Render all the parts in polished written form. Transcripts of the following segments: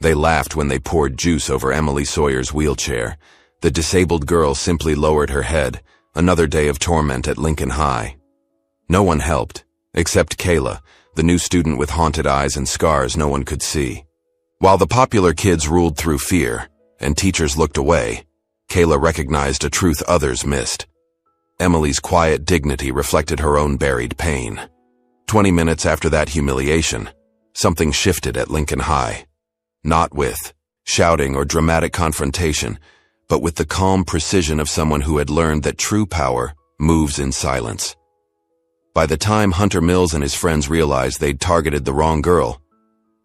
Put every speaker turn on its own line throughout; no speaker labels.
They laughed when they poured juice over Emily Sawyer's wheelchair. The disabled girl simply lowered her head. Another day of torment at Lincoln High. No one helped, except Kayla, the new student with haunted eyes and scars no one could see. While the popular kids ruled through fear, and teachers looked away, Kayla recognized a truth others missed. Emily's quiet dignity reflected her own buried pain. 20 minutes after that humiliation, something shifted at Lincoln High. Not with shouting or dramatic confrontation, but with the calm precision of someone who had learned that true power moves in silence. By the time Hunter Mills and his friends realized they'd targeted the wrong girl,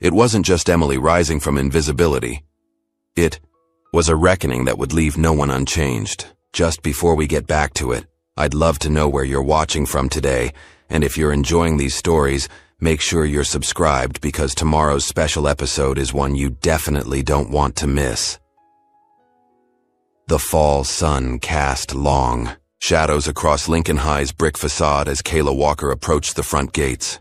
it wasn't just Emily rising from invisibility. It was a reckoning that would leave no one unchanged. Just before we get back to it, I'd love to know where you're watching from today, and if you're enjoying these stories, make sure you're subscribed because tomorrow's special episode is one you definitely don't want to miss. The fall sun cast long shadows across Lincoln High's brick facade as Kayla Walker approached the front gates.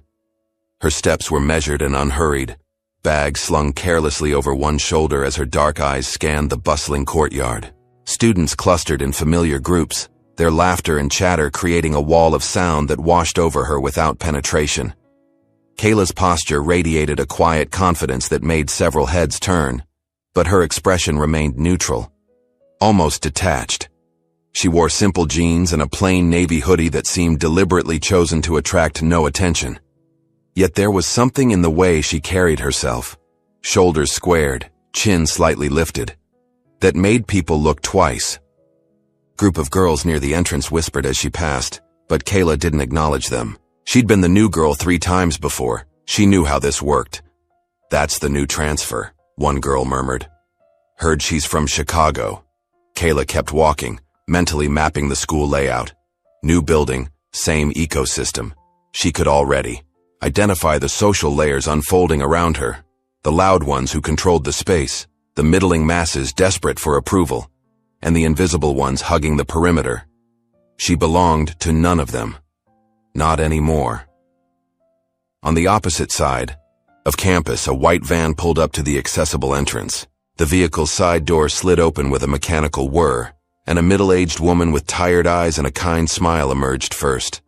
Her steps were measured and unhurried, bags slung carelessly over one shoulder as her dark eyes scanned the bustling courtyard. Students clustered in familiar groups, their laughter and chatter creating a wall of sound that washed over her without penetration. Kayla's posture radiated a quiet confidence that made several heads turn, but her expression remained neutral, almost detached. She wore simple jeans and a plain navy hoodie that seemed deliberately chosen to attract no attention. Yet there was something in the way she carried herself, shoulders squared, chin slightly lifted, that made people look twice. Group of girls near the entrance whispered as she passed, but Kayla didn't acknowledge them. She'd been the new girl 3 times before. She knew how this worked. "That's the new transfer," one girl murmured. "Heard she's from Chicago." Kayla kept walking, mentally mapping the school layout. New building, same ecosystem. She could already identify the social layers unfolding around her, the loud ones who controlled the space, the middling masses desperate for approval, and the invisible ones hugging the perimeter. She belonged to none of them. Not anymore. On the opposite side of campus, a white van pulled up to the accessible entrance. The vehicle's side door slid open with a mechanical whir, and a middle-aged woman with tired eyes and a kind smile emerged first.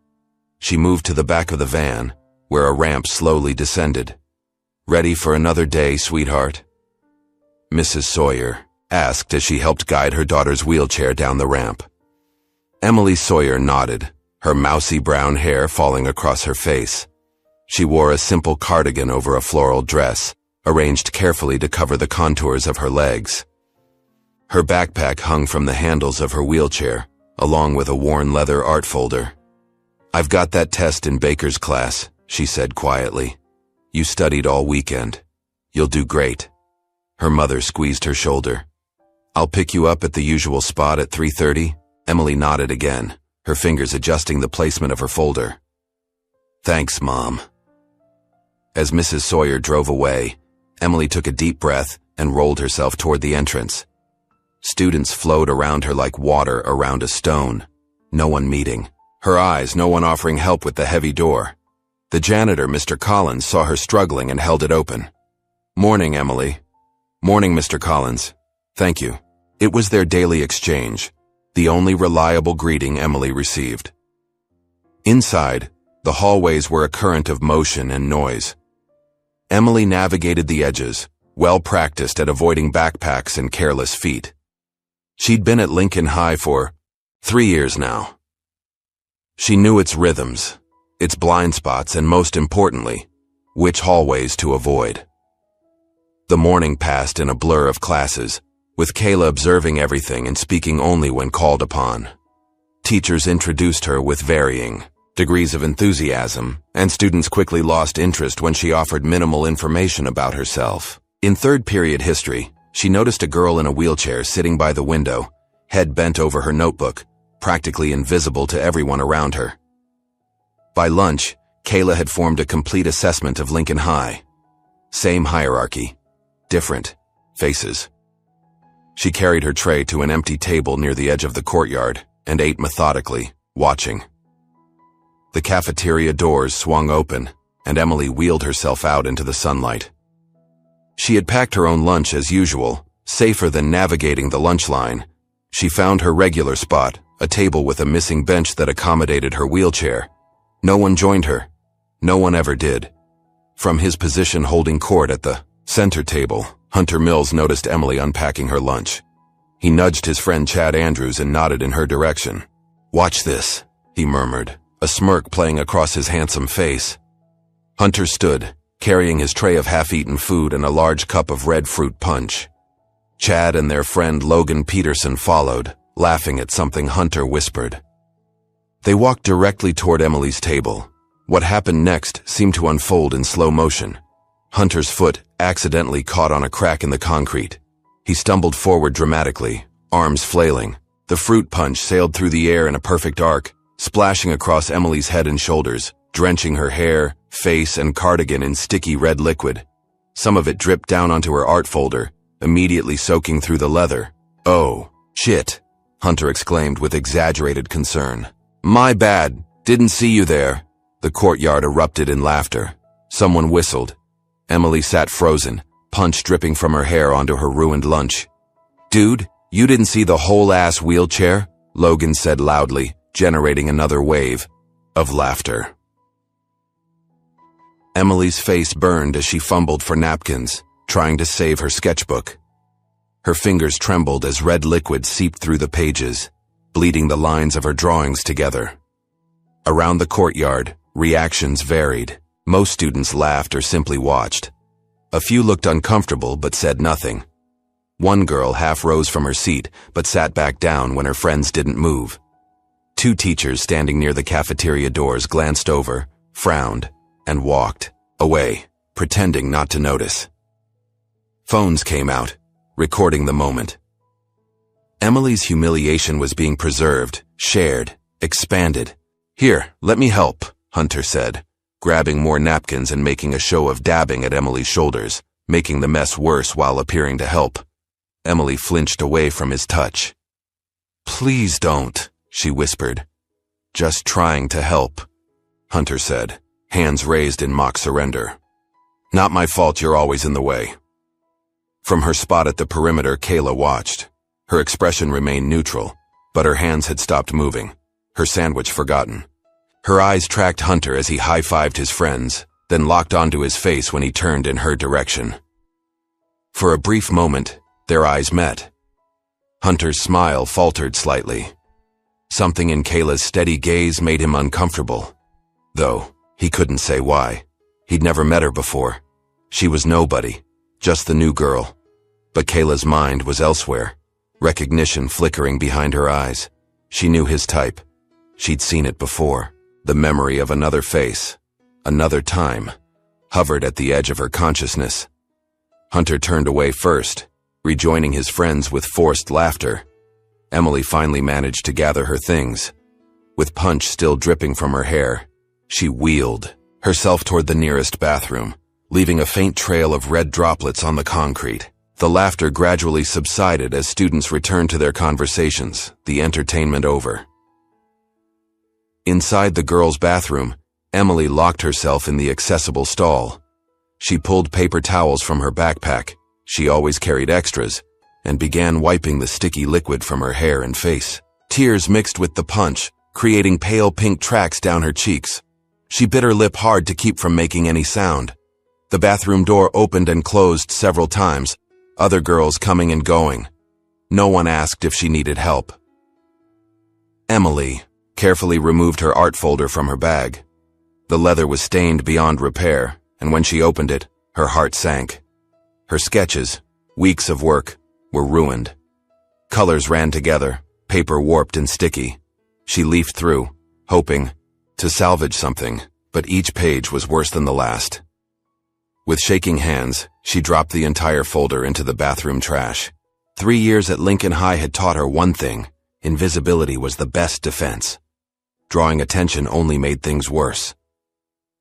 She moved to the back of the van, where a ramp slowly descended. "Ready for another day, sweetheart?" Mrs. Sawyer asked as she helped guide her daughter's wheelchair down the ramp. Emily Sawyer nodded, her mousy brown hair falling across her face. She wore a simple cardigan over a floral dress, arranged carefully to cover the contours of her legs. Her backpack hung from the handles of her wheelchair, along with a worn leather art folder. "I've got that test in Baker's class," she said quietly. "You studied all weekend. You'll do great." Her mother squeezed her shoulder. "I'll pick you up at the usual spot at 3:30. Emily nodded again, her fingers adjusting the placement of her folder. "Thanks, Mom." As Mrs. Sawyer drove away, Emily took a deep breath and rolled herself toward the entrance. Students flowed around her like water around a stone. No one meeting. Her eyes, no one offering help with the heavy door. The janitor, Mr. Collins, saw her struggling and held it open. "Morning, Emily." "Morning, Mr. Collins." "Thank you." It was their daily exchange, the only reliable greeting Emily received. Inside, the hallways were a current of motion and noise. Emily navigated the edges, well practiced at avoiding backpacks and careless feet. She'd been at Lincoln High for 3 years now. She knew its rhythms, its blind spots, and most importantly, which hallways to avoid. The morning passed in a blur of classes, with Kayla observing everything and speaking only when called upon. Teachers introduced her with varying degrees of enthusiasm, and students quickly lost interest when she offered minimal information about herself. In third period history, she noticed a girl in a wheelchair sitting by the window, head bent over her notebook, practically invisible to everyone around her. By lunch, Kayla had formed a complete assessment of Lincoln High. Same hierarchy, different faces. She carried her tray to an empty table near the edge of the courtyard and ate methodically, watching. The cafeteria doors swung open, and Emily wheeled herself out into the sunlight. She had packed her own lunch as usual, safer than navigating the lunch line. She found her regular spot, a table with a missing bench that accommodated her wheelchair. No one joined her. No one ever did. From his position holding court at the center table, Hunter Mills noticed Emily unpacking her lunch. He nudged his friend Chad Andrews and nodded in her direction. "Watch this," he murmured, a smirk playing across his handsome face. Hunter stood, carrying his tray of half-eaten food and a large cup of red fruit punch. Chad and their friend Logan Peterson followed, laughing at something Hunter whispered. They walked directly toward Emily's table. What happened next seemed to unfold in slow motion. Hunter's foot accidentally caught on a crack in the concrete. He stumbled forward dramatically, arms flailing. The fruit punch sailed through the air in a perfect arc, splashing across Emily's head and shoulders, drenching her hair, face, and cardigan in sticky red liquid. Some of it dripped down onto her art folder, immediately soaking through the leather. "Oh, shit," Hunter exclaimed with exaggerated concern. "My bad, didn't see you there." The courtyard erupted in laughter. Someone whistled. Emily sat frozen, punch dripping from her hair onto her ruined lunch. "Dude, you didn't see the whole-ass wheelchair?" Logan said loudly, generating another wave of laughter. Emily's face burned as she fumbled for napkins, trying to save her sketchbook. Her fingers trembled as red liquid seeped through the pages, bleeding the lines of her drawings together. Around the courtyard, reactions varied. Most students laughed or simply watched. A few looked uncomfortable but said nothing. One girl half rose from her seat but sat back down when her friends didn't move. Two teachers standing near the cafeteria doors glanced over, frowned, and walked away, pretending not to notice. Phones came out, recording the moment. Emily's humiliation was being preserved, shared, expanded. "Here, let me help," Hunter said, grabbing more napkins and making a show of dabbing at Emily's shoulders, making the mess worse while appearing to help. Emily flinched away from his touch. "Please don't," she whispered. "Just trying to help," Hunter said, hands raised in mock surrender. "Not my fault you're always in the way." From her spot at the perimeter, Kayla watched. Her expression remained neutral, but her hands had stopped moving, her sandwich forgotten. Her eyes tracked Hunter as he high-fived his friends, then locked onto his face when he turned in her direction. For a brief moment, their eyes met. Hunter's smile faltered slightly. Something in Kayla's steady gaze made him uncomfortable, though he couldn't say why. He'd never met her before. She was nobody, just the new girl. But Kayla's mind was elsewhere, recognition flickering behind her eyes. She knew his type. She'd seen it before. The memory of another face, another time, hovered at the edge of her consciousness. Hunter turned away first, rejoining his friends with forced laughter. Emily finally managed to gather her things. With punch still dripping from her hair, she wheeled herself toward the nearest bathroom, leaving a faint trail of red droplets on the concrete. The laughter gradually subsided as students returned to their conversations, the entertainment over. Inside the girls' bathroom, Emily locked herself in the accessible stall. She pulled paper towels from her backpack, she always carried extras, and began wiping the sticky liquid from her hair and face. Tears mixed with the punch, creating pale pink tracks down her cheeks. She bit her lip hard to keep from making any sound. The bathroom door opened and closed several times, other girls coming and going. No one asked if she needed help. Emily carefully removed her art folder from her bag. The leather was stained beyond repair, and when she opened it, her heart sank. Her sketches, weeks of work, were ruined. Colors ran together, paper warped and sticky. She leafed through, hoping to salvage something, but each page was worse than the last. With shaking hands, she dropped the entire folder into the bathroom trash. 3 years at Lincoln High had taught her one thing: invisibility was the best defense. Drawing attention only made things worse.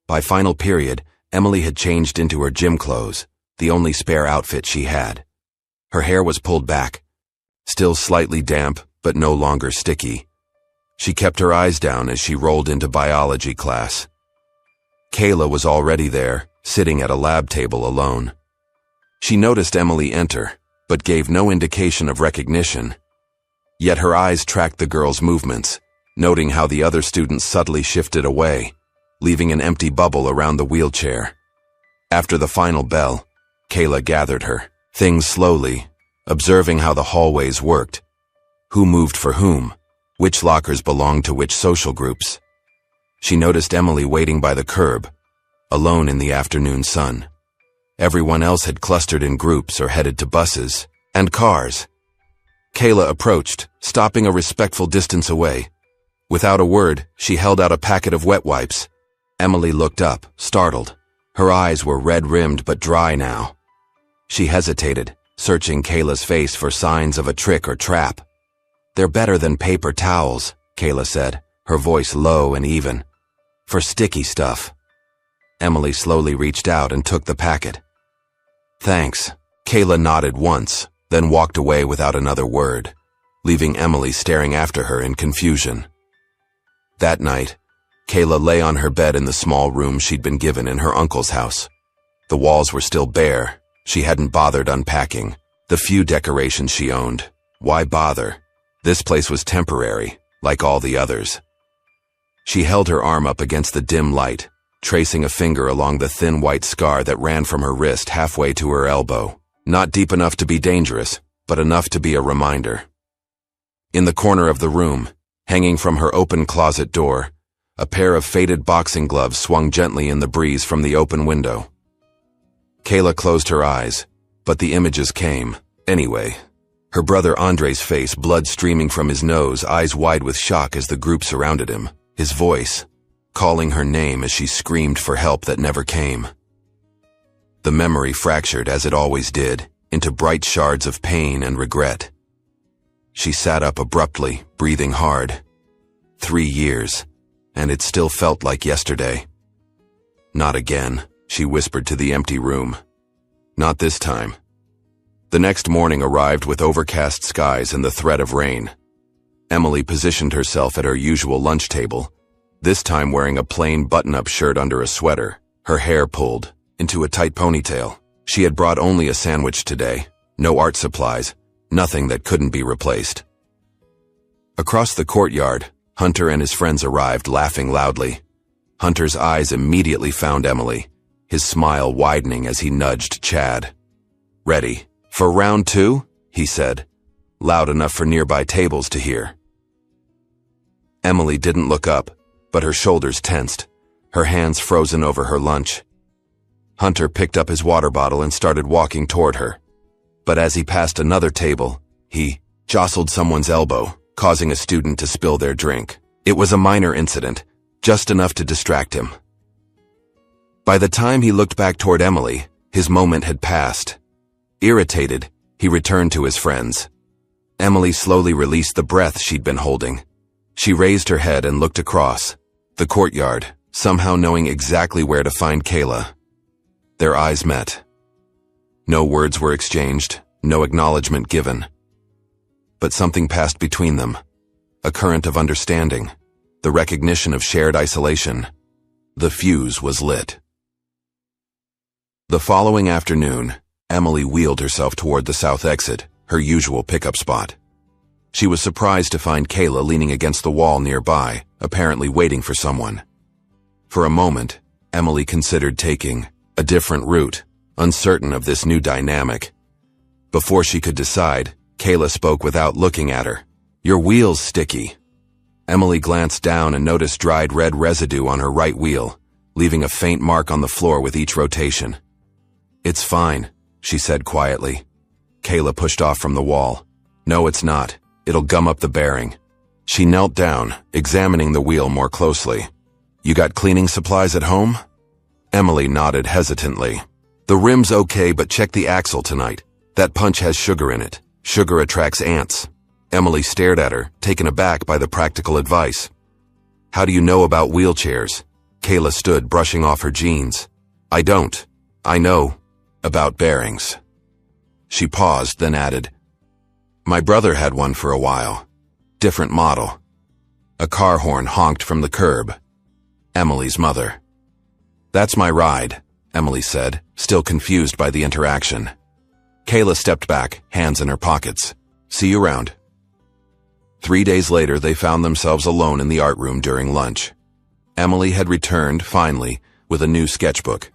By final period, Emily had changed into her gym clothes, the only spare outfit she had. Her hair was pulled back, still slightly damp, but no longer sticky. She kept her eyes down as she rolled into biology class. Kayla was already there, sitting at a lab table alone. She noticed Emily enter, but gave no indication of recognition. Yet her eyes tracked the girl's movements, noting how the other students subtly shifted away, leaving an empty bubble around the wheelchair. After the final bell, Kayla gathered her things slowly, observing how the hallways worked, who moved for whom, which lockers belonged to which social groups. She noticed Emily waiting by the curb, alone in the afternoon sun. Everyone else had clustered in groups or headed to buses and cars. Kayla approached, stopping a respectful distance away. Without a word, she held out a packet of wet wipes. Emily looked up, startled. Her eyes were red-rimmed but dry now. She hesitated, searching Kayla's face for signs of a trick or trap. "They're better than paper towels," Kayla said, her voice low and even. "For sticky stuff." Emily slowly reached out and took the packet. "Thanks." Kayla nodded once, then walked away without another word, leaving Emily staring after her in confusion. That night, Kayla lay on her bed in the small room she'd been given in her uncle's house. The walls were still bare. She hadn't bothered unpacking the few decorations she owned. Why bother? This place was temporary, like all the others. She held her arm up against the dim light, tracing a finger along the thin white scar that ran from her wrist halfway to her elbow. Not deep enough to be dangerous, but enough to be a reminder. In the corner of the room, hanging from her open closet door, a pair of faded boxing gloves swung gently in the breeze from the open window. Kayla closed her eyes, but the images came, anyway. Her brother Andre's face, blood streaming from his nose, eyes wide with shock as the group surrounded him. His voice, calling her name as she screamed for help that never came. The memory fractured, as it always did, into bright shards of pain and regret. She sat up abruptly, breathing hard. 3 years, and it still felt like yesterday. "Not again," she whispered to the empty room. "Not this time." The next morning arrived with overcast skies and the threat of rain. Emily positioned herself at her usual lunch table, this time wearing a plain button-up shirt under a sweater, her hair pulled into a tight ponytail. She had brought only a sandwich today, no art supplies, nothing that couldn't be replaced. Across the courtyard, Hunter and his friends arrived, laughing loudly. Hunter's eyes immediately found Emily, his smile widening as he nudged Chad. "Ready for round 2?" he said, loud enough for nearby tables to hear. Emily didn't look up, but her shoulders tensed, her hands frozen over her lunch. Hunter picked up his water bottle and started walking toward her. But as he passed another table, he jostled someone's elbow, causing a student to spill their drink. It was a minor incident, just enough to distract him. By the time he looked back toward Emily, his moment had passed. Irritated, he returned to his friends. Emily slowly released the breath she'd been holding. She raised her head and looked across the courtyard, somehow knowing exactly where to find Kayla. Their eyes met. No words were exchanged, no acknowledgement given. But something passed between them, a current of understanding, the recognition of shared isolation. The fuse was lit. The following afternoon, Emily wheeled herself toward the south exit, her usual pickup spot. She was surprised to find Kayla leaning against the wall nearby, apparently waiting for someone. For a moment, Emily considered taking a different route, uncertain of this new dynamic. Before she could decide, Kayla spoke without looking at her. "Your wheel's sticky." Emily glanced down and noticed dried red residue on her right wheel, leaving a faint mark on the floor with each rotation. "It's fine," she said quietly. Kayla pushed off from the wall. "No, it's not. It'll gum up the bearing." She knelt down, examining the wheel more closely. "You got cleaning supplies at home?" Emily nodded hesitantly. "The rim's okay, but check the axle tonight. That punch has sugar in it. Sugar attracts ants." Emily stared at her, taken aback by the practical advice. "How do you know about wheelchairs?" Kayla stood, brushing off her jeans. "I don't. I know about bearings." She paused, then added, "My brother had one for a while. Different model." A car horn honked from the curb. Emily's mother. "That's my ride," Emily said, still confused by the interaction. Kayla stepped back, hands in her pockets. See you around. 3 days later, they found themselves alone in the art room during lunch. Emily had returned, finally, with a new sketchbook.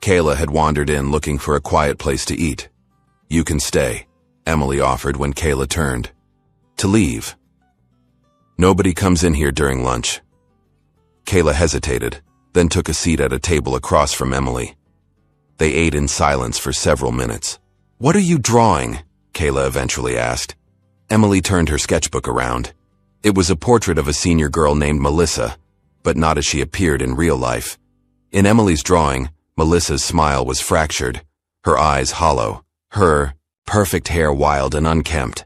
Kayla had wandered in looking for a quiet place to eat. You can stay, Emily offered when Kayla turned. To leave. Nobody comes in here during lunch. Kayla hesitated, then took a seat at a table across from Emily. They ate in silence for several minutes. What are you drawing? Kayla eventually asked. Emily turned her sketchbook around. It was a portrait of a senior girl named Melissa, but not as she appeared in real life. In Emily's drawing, Melissa's smile was fractured, her eyes hollow, her perfect hair wild and unkempt.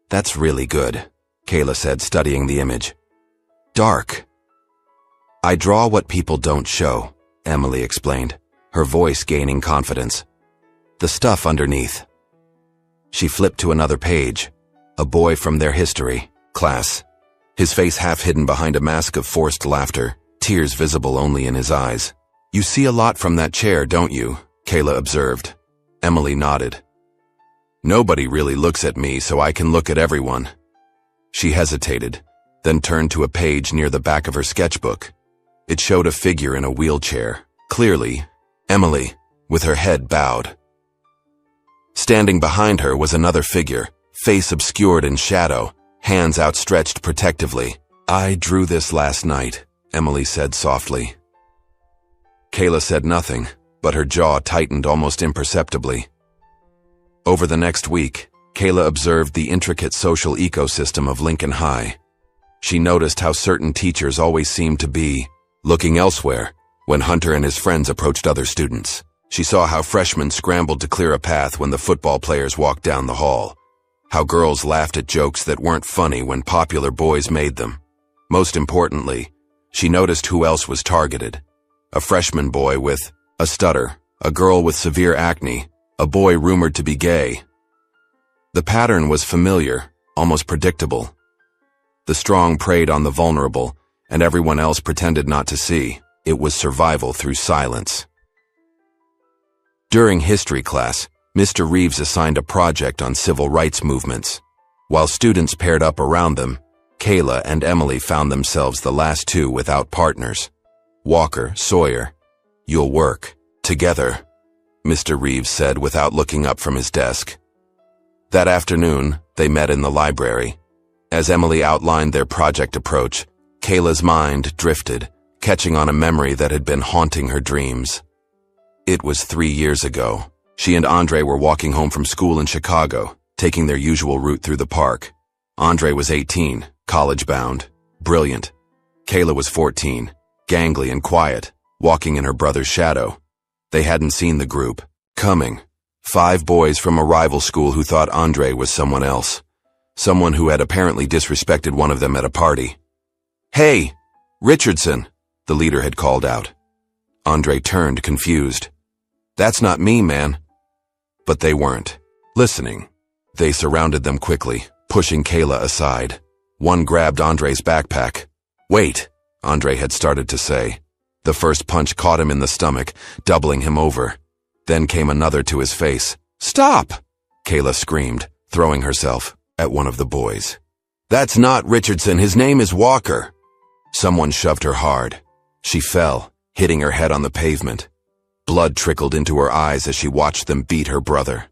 That's really good, Kayla said, studying the image. Dark. I draw what people don't show, Emily explained, her voice gaining confidence. The stuff underneath. She flipped to another page. A boy from their history class. His face half hidden behind a mask of forced laughter, tears visible only in his eyes. You see a lot from that chair, don't you? Kayla observed. Emily nodded. Nobody really looks at me, so I can look at everyone. She hesitated, then turned to a page near the back of her sketchbook. It showed a figure in a wheelchair, clearly Emily, with her head bowed. Standing behind her was another figure, face obscured in shadow, hands outstretched protectively. I drew this last night, Emily said softly. Kayla said nothing, but her jaw tightened almost imperceptibly. Over the next week, Kayla observed the intricate social ecosystem of Lincoln High. She noticed how certain teachers always seemed to be looking elsewhere when Hunter and his friends approached other students. She saw how freshmen scrambled to clear a path when the football players walked down the hall. How girls laughed at jokes that weren't funny when popular boys made them. Most importantly, she noticed who else was targeted. A freshman boy with a stutter, a girl with severe acne, a boy rumored to be gay. The pattern was familiar, almost predictable. The strong preyed on the vulnerable, and everyone else pretended not to see. It was survival through silence. During history class, Mr. Reeves assigned a project on civil rights movements. While students paired up around them, Kayla and Emily found themselves the last two without partners. Walker, Sawyer, you'll work together, Mr. Reeves said without looking up from his desk. That afternoon, they met in the library. As Emily outlined their project approach, Kayla's mind drifted, catching on a memory that had been haunting her dreams. It was 3 years ago. She and Andre were walking home from school in Chicago, taking their usual route through the park. Andre was 18, college-bound, brilliant. Kayla was 14, gangly and quiet, walking in her brother's shadow. They hadn't seen the group coming. 5 boys from a rival school who thought Andre was someone else. Someone who had apparently disrespected one of them at a party. Hey, Richardson, the leader had called out. Andre turned, confused. That's not me, man. But they weren't listening. They surrounded them quickly, pushing Kayla aside. One grabbed Andre's backpack. Wait, Andre had started to say. The first punch caught him in the stomach, doubling him over. Then came another to his face. Stop! Kayla screamed, throwing herself at one of the boys. That's not Richardson, his name is Walker. Someone shoved her hard. She fell, hitting her head on the pavement. Blood trickled into her eyes as she watched them beat her brother.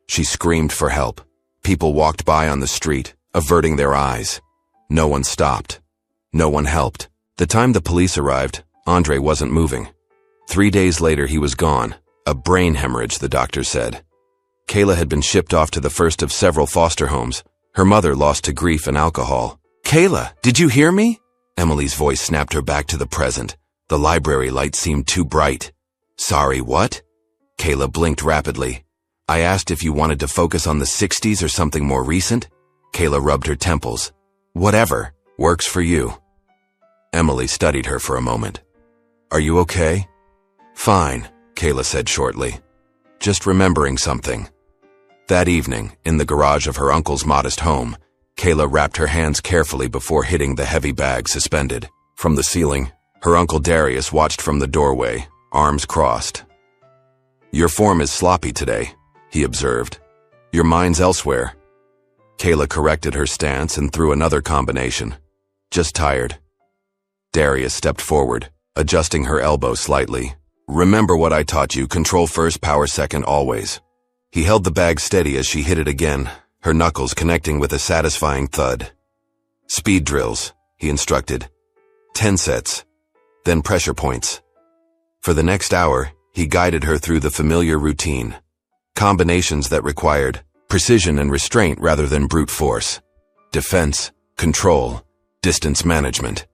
She screamed for help. People walked by on the street, averting their eyes. No one stopped. No one helped. The time the police arrived, Andre wasn't moving. 3 days later, he was gone. A brain hemorrhage, the doctor said. Kayla had been shipped off to the first of several foster homes. Her mother lost to grief and alcohol. Kayla, did you hear me? Emily's voice snapped her back to the present. The library light seemed too bright. Sorry, what? Kayla blinked rapidly. I asked if you wanted to focus on the 60s or something more recent. Kayla rubbed her temples. Whatever, works for you. Emily studied her for a moment. Are you okay? Fine, Kayla said shortly. Just remembering something. That evening, in the garage of her uncle's modest home, Kayla wrapped her hands carefully before hitting the heavy bag suspended. From the ceiling, her uncle Darius watched from the doorway, arms crossed. Your form is sloppy today, he observed. Your mind's elsewhere. Kayla corrected her stance and threw another combination. Just tired. Darius stepped forward, adjusting her elbow slightly. Remember what I taught you, control first, power second, always. He held the bag steady as she hit it again, her knuckles connecting with a satisfying thud. Speed drills, he instructed. 10 sets, then pressure points. For the next hour, he guided her through the familiar routine. Combinations that required precision and restraint rather than brute force. Defense, control, distance management.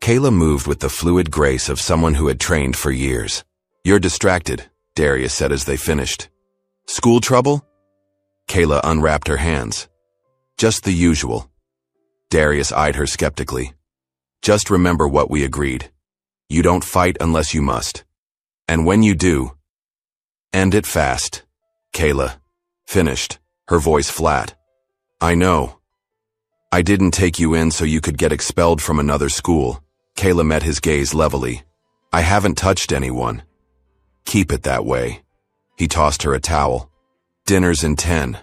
Kayla moved with the fluid grace of someone who had trained for years. You're distracted, Darius said as they finished. School trouble? Kayla unwrapped her hands. Just the usual. Darius eyed her skeptically. Just remember what we agreed. You don't fight unless you must. And when you do, end it fast. Kayla finished, her voice flat. I know. I didn't take you in so you could get expelled from another school. Kayla met his gaze levelly. I haven't touched anyone. Keep it that way. He tossed her a towel. Dinner's in 10.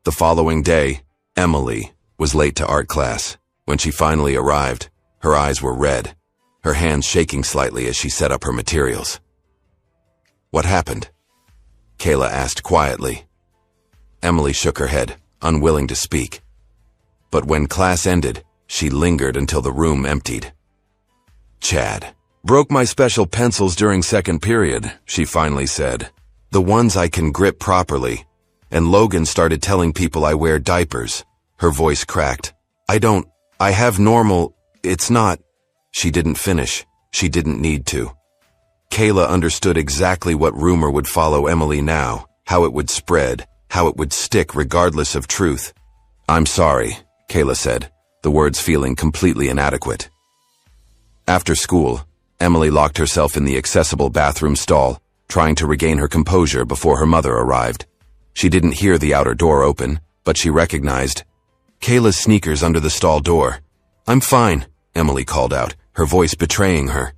The following day, Emily was late to art class. When she finally arrived, her eyes were red, her hands shaking slightly as she set up her materials. What happened? Kayla asked quietly. Emily shook her head, unwilling to speak. But when class ended, she lingered until the room emptied. Chad broke my special pencils during second period, she finally said. The ones I can grip properly. And Logan started telling people I wear diapers. Her voice cracked. I have normal, it's not. She didn't finish. She didn't need to. Kayla understood exactly what rumor would follow Emily now, how it would spread, how it would stick regardless of truth. I'm sorry, Kayla said, the words feeling completely inadequate. After school, Emily locked herself in the accessible bathroom stall, trying to regain her composure before her mother arrived. She didn't hear the outer door open, but she recognized Kayla's sneakers under the stall door. I'm fine, Emily called out, her voice betraying her.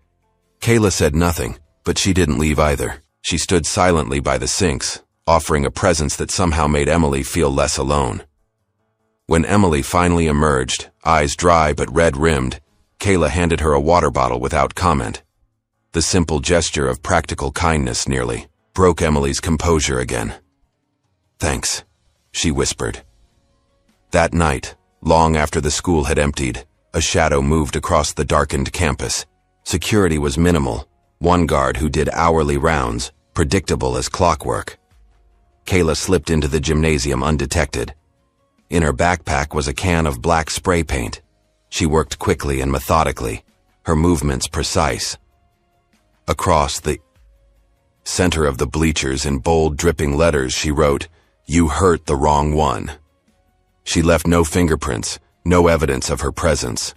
Kayla said nothing, but she didn't leave either. She stood silently by the sinks, offering a presence that somehow made Emily feel less alone. When Emily finally emerged, eyes dry but red-rimmed, Kayla handed her a water bottle without comment. The simple gesture of practical kindness nearly broke Emily's composure again. Thanks, she whispered. That night, long after the school had emptied, a shadow moved across the darkened campus. Security was minimal, one guard who did hourly rounds, predictable as clockwork. Kayla slipped into the gymnasium undetected. In her backpack was a can of black spray paint. She worked quickly and methodically, her movements precise. Across the center of the bleachers in bold, dripping letters, she wrote, "You hurt the wrong one." She left no fingerprints, no evidence of her presence.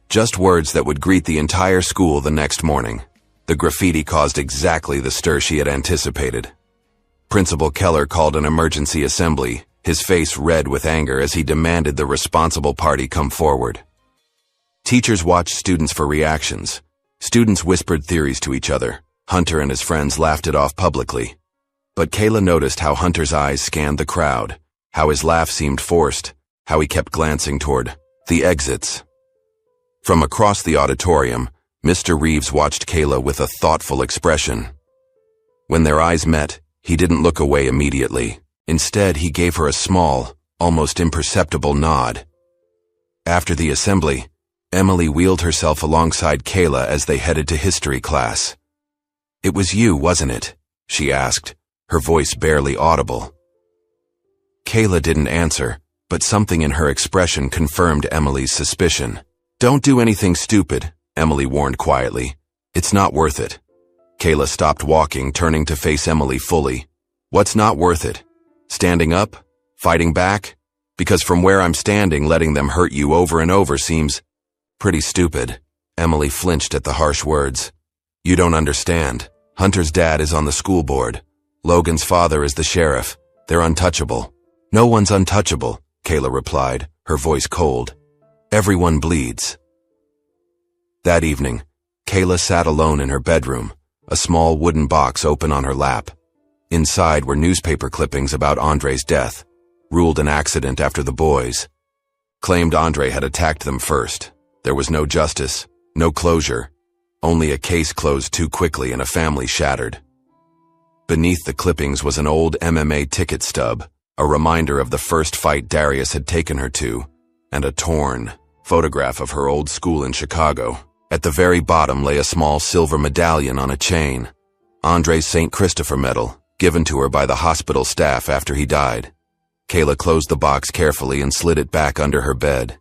Just words that would greet the entire school the next morning. The graffiti caused exactly the stir she had anticipated. Principal Keller called an emergency assembly, his face red with anger as he demanded the responsible party come forward. Teachers watched students for reactions. Students whispered theories to each other. Hunter and his friends laughed it off publicly. But Kayla noticed how Hunter's eyes scanned the crowd, how his laugh seemed forced, how he kept glancing toward the exits. From across the auditorium, Mr. Reeves watched Kayla with a thoughtful expression. When their eyes met, he didn't look away immediately. Instead, he gave her a small, almost imperceptible nod. After the assembly, Emily wheeled herself alongside Kayla as they headed to history class. "It was you, wasn't it?" she asked, her voice barely audible. Kayla didn't answer, but something in her expression confirmed Emily's suspicion. "Don't do anything stupid," Emily warned quietly. "It's not worth it." Kayla stopped walking, turning to face Emily fully. "What's not worth it? Standing up? Fighting back? Because from where I'm standing, letting them hurt you over and over seems pretty stupid." Emily flinched at the harsh words. "You don't understand. Hunter's dad is on the school board. Logan's father is the sheriff. They're untouchable." "No one's untouchable," Kayla replied, her voice cold. "Everyone bleeds." That evening, Kayla sat alone in her bedroom, a small wooden box open on her lap. Inside were newspaper clippings about Andre's death, ruled an accident after the boys. Claimed Andre had attacked them first. There was no justice, no closure, only a case closed too quickly and a family shattered. Beneath the clippings was an old MMA ticket stub, a reminder of the first fight Darius had taken her to, and a torn photograph of her old school in Chicago. At the very bottom lay a small silver medallion on a chain, Andre's St. Christopher medal, given to her by the hospital staff after he died. Kayla closed the box carefully and slid it back under her bed.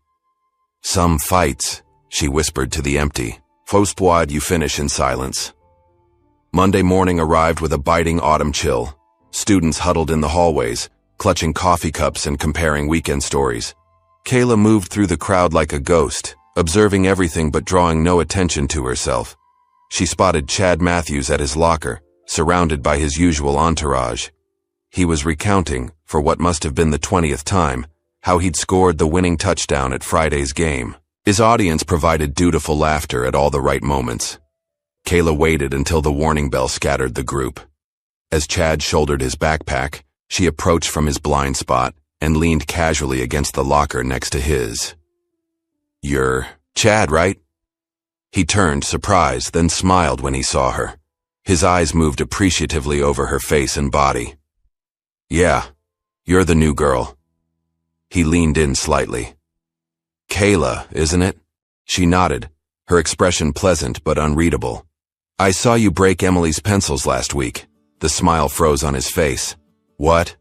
"Some fights," she whispered to the empty. "Faustoid you finish in silence." Monday morning arrived with a biting autumn chill. Students huddled in the hallways, clutching coffee cups and comparing weekend stories. Kayla moved through the crowd like a ghost, observing everything but drawing no attention to herself. She spotted Chad Matthews at his locker, surrounded by his usual entourage. He was recounting, for what must have been the 20th time, how he'd scored the winning touchdown at Friday's game. His audience provided dutiful laughter at all the right moments. Kayla waited until the warning bell scattered the group. As Chad shouldered his backpack, she approached from his blind spot and leaned casually against the locker next to his. "You're Chad, right?" He turned, surprised, then smiled when he saw her. His eyes moved appreciatively over her face and body. "Yeah, you're the new girl." He leaned in slightly. "Kayla, isn't it?" She nodded, her expression pleasant but unreadable. "I saw you break Emily's pencils last week." The smile froze on his face. "What?"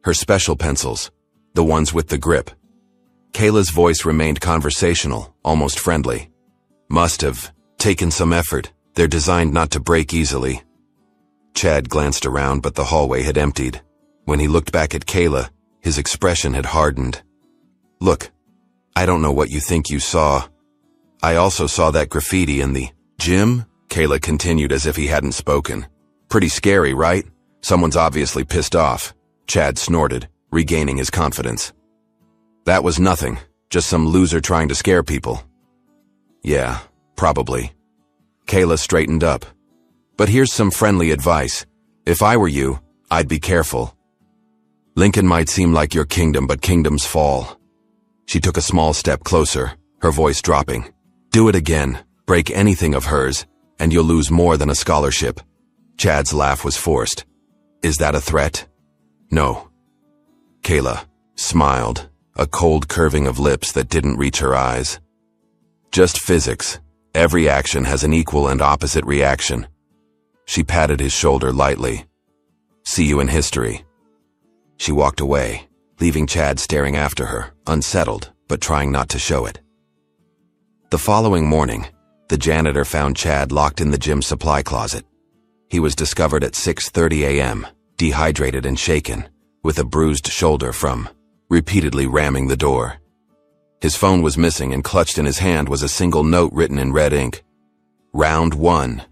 "Her special pencils. The ones with the grip." Kayla's voice remained conversational, almost friendly. "Must have taken some effort. They're designed not to break easily." Chad glanced around, but the hallway had emptied. When he looked back at Kayla, his expression had hardened. "Look, I don't know what you think you saw. I also saw that graffiti in the gym," Kayla continued as if he hadn't spoken. "Pretty scary, right? Someone's obviously pissed off." Chad snorted, regaining his confidence. "That was nothing, just some loser trying to scare people." "Yeah, probably." Kayla straightened up. "But here's some friendly advice. If I were you, I'd be careful. Lincoln might seem like your kingdom, but kingdoms fall." She took a small step closer, her voice dropping. "Do it again, break anything of hers, and you'll lose more than a scholarship." Chad's laugh was forced. "Is that a threat?" "No." Kayla smiled, a cold curving of lips that didn't reach her eyes. "Just physics. Every action has an equal and opposite reaction." She patted his shoulder lightly. "See you in history." She walked away, leaving Chad staring after her, unsettled, but trying not to show it. The following morning, the janitor found Chad locked in the gym supply closet. He was discovered at 6:30 a.m., dehydrated and shaken, with a bruised shoulder from repeatedly ramming the door. His phone was missing, and clutched in his hand was a single note written in red ink. "Round 1.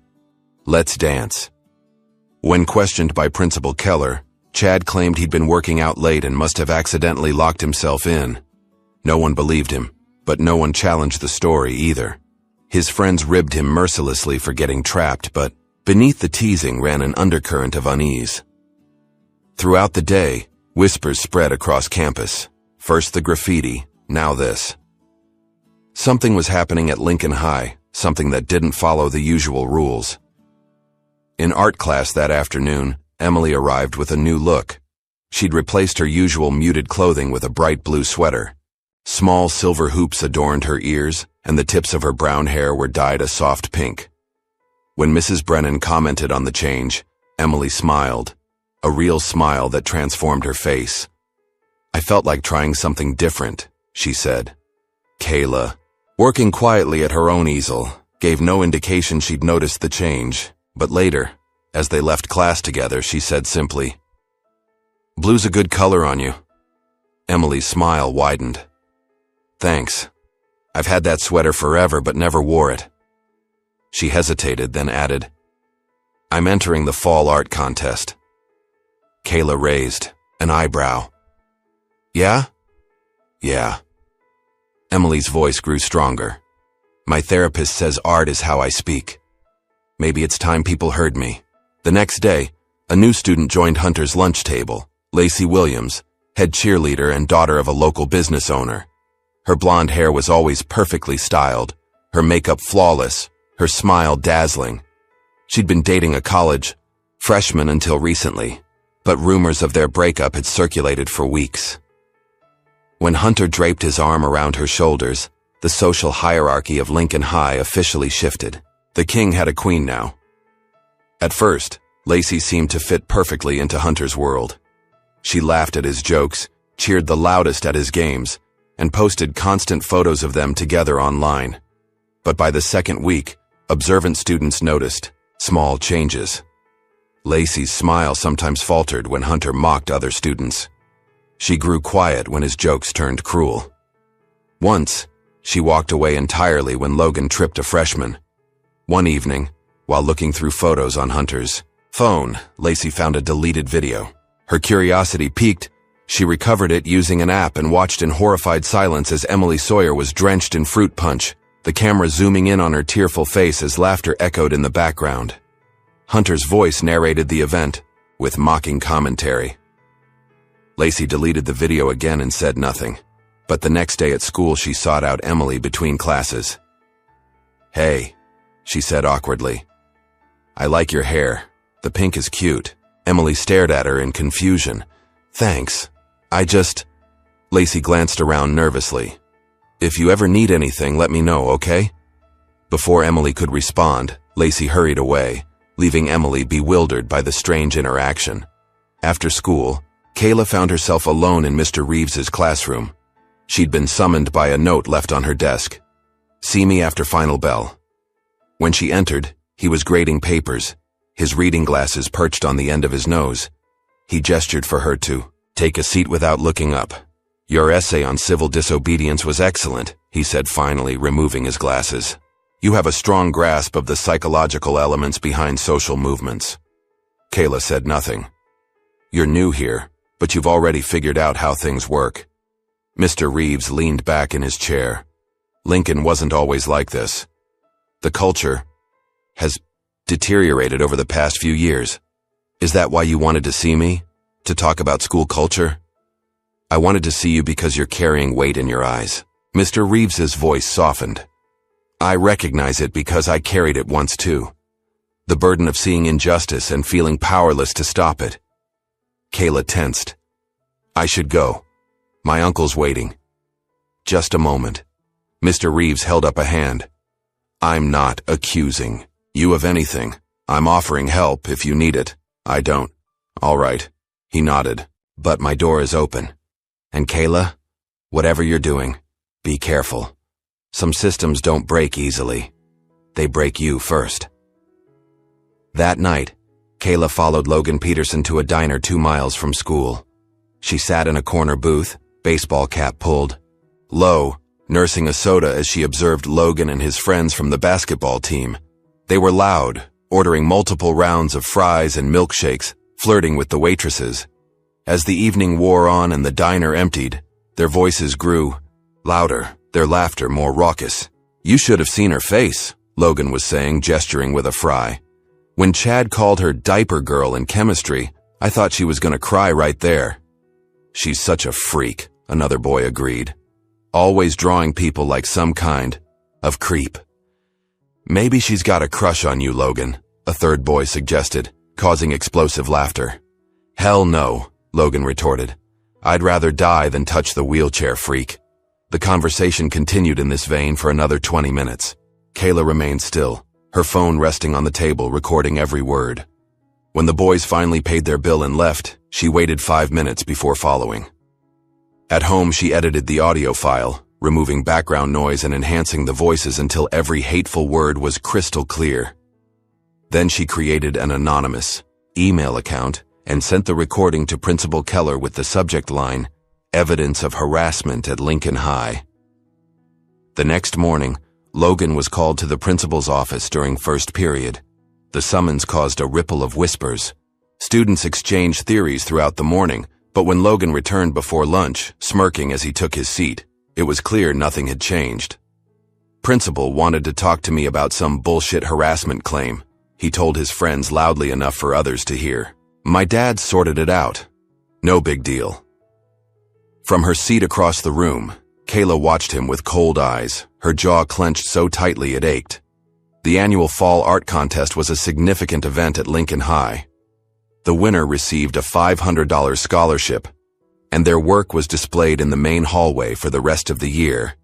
Let's dance." When questioned by Principal Keller, Chad claimed he'd been working out late and must have accidentally locked himself in. No one believed him, but no one challenged the story either. His friends ribbed him mercilessly for getting trapped, but beneath the teasing ran an undercurrent of unease. Throughout the day, whispers spread across campus. First the graffiti, now this. Something was happening at Lincoln High, something that didn't follow the usual rules. In art class that afternoon, Emily arrived with a new look. She'd replaced her usual muted clothing with a bright blue sweater. Small silver hoops adorned her ears, and the tips of her brown hair were dyed a soft pink. When Mrs. Brennan commented on the change, Emily smiled, a real smile that transformed her face. "I felt like trying something different," she said. Kayla, working quietly at her own easel, gave no indication she'd noticed the change, but later, as they left class together, she said simply, "Blue's a good color on you." Emily's smile widened. "Thanks. I've had that sweater forever but never wore it." She hesitated, then added, "I'm entering the fall art contest." Kayla raised an eyebrow. "Yeah?" "Yeah." Emily's voice grew stronger. "My therapist says art is how I speak. Maybe it's time people heard me." The next day, A new student joined Hunter's lunch table, Lacey Williams, head cheerleader and daughter of a local business owner. Her blonde hair was always perfectly styled, her makeup flawless, her smile dazzling. She'd been dating a college freshman until recently, but rumors of their breakup had circulated for weeks. When Hunter draped his arm around her shoulders, the social hierarchy of Lincoln High officially shifted. The king had a queen now. At first, Lacey seemed to fit perfectly into Hunter's world. She laughed at his jokes, cheered the loudest at his games, and posted constant photos of them together online. But by the second week, observant students noticed small changes. Lacey's smile sometimes faltered when Hunter mocked other students. She grew quiet when his jokes turned cruel. Once, she walked away entirely when Logan tripped a freshman. One evening, while looking through photos on Hunter's phone, Lacey found a deleted video. Her curiosity piqued. She recovered it using an app and watched in horrified silence as Emily Sawyer was drenched in fruit punch, the camera zooming in on her tearful face as laughter echoed in the background. Hunter's voice narrated the event, with mocking commentary. Lacey deleted the video again and said nothing, but the next day at school she sought out Emily between classes. "Hey," she said awkwardly. "I like your hair. The pink is cute." Emily stared at her in confusion. "Thanks. Lacey glanced around nervously. "If you ever need anything, let me know, okay?" Before Emily could respond, Lacey hurried away, leaving Emily bewildered by the strange interaction. After school, Kayla found herself alone in Mr. Reeves's classroom. She'd been summoned by a note left on her desk. "See me after final bell." When she entered, he was grading papers, his reading glasses perched on the end of his nose. He gestured for her to take a seat without looking up. "Your essay on civil disobedience was excellent," he said finally, removing his glasses. "You have a strong grasp of the psychological elements behind social movements." Kayla said nothing. "You're new here, but you've already figured out how things work." Mr. Reeves leaned back in his chair. "Lincoln wasn't always like this. The culture has deteriorated over the past few years. Is that why you wanted to see me? To talk about school culture?" "I wanted to see you because you're carrying weight in your eyes." Mr. Reeves's voice softened. "I recognize it because I carried it once too. The burden of seeing injustice and feeling powerless to stop it." Kayla tensed. "I should go. My uncle's waiting." "Just a moment." Mr. Reeves held up a hand. "I'm not accusing you of anything. I'm offering help if you need it. I don't." "All right." He nodded. "But my door is open. And Kayla, whatever you're doing, be careful. Some systems don't break easily. They break you first." That night, Kayla followed Logan Peterson to a diner 2 miles from school. She sat in a corner booth, baseball cap pulled low, nursing a soda as she observed Logan and his friends from the basketball team. They were loud, ordering multiple rounds of fries and milkshakes, flirting with the waitresses. As the evening wore on and the diner emptied, their voices grew louder, their laughter more raucous. "You should have seen her face," Logan was saying, gesturing with a fry. "When Chad called her diaper girl in chemistry, I thought she was gonna cry right there." "She's such a freak," another boy agreed. "Always drawing people like some kind of creep." "Maybe she's got a crush on you, Logan," a third boy suggested, causing explosive laughter. "Hell no," Logan retorted. "I'd rather die than touch the wheelchair freak." The conversation continued in this vein for another 20 minutes. Kayla remained still, her phone resting on the table, recording every word. When the boys finally paid their bill and left, she waited 5 minutes before following. At home, she edited the audio file, removing background noise and enhancing the voices until every hateful word was crystal clear. Then she created an anonymous email account and sent the recording to Principal Keller with the subject line, "Evidence of harassment at Lincoln High." The next morning, Logan was called to the principal's office during first period. The summons caused a ripple of whispers. Students exchanged theories throughout the morning, but when Logan returned before lunch, smirking as he took his seat, it was clear nothing had changed. "Principal wanted to talk to me about some bullshit harassment claim," he told his friends loudly enough for others to hear. My dad sorted it out. No big deal. From her seat across the room, Kayla watched him with cold eyes, her jaw clenched so tightly it ached. The annual fall art contest was a significant event at Lincoln High. The winner received a $500 scholarship, and their work was displayed in the main hallway for the rest of the year.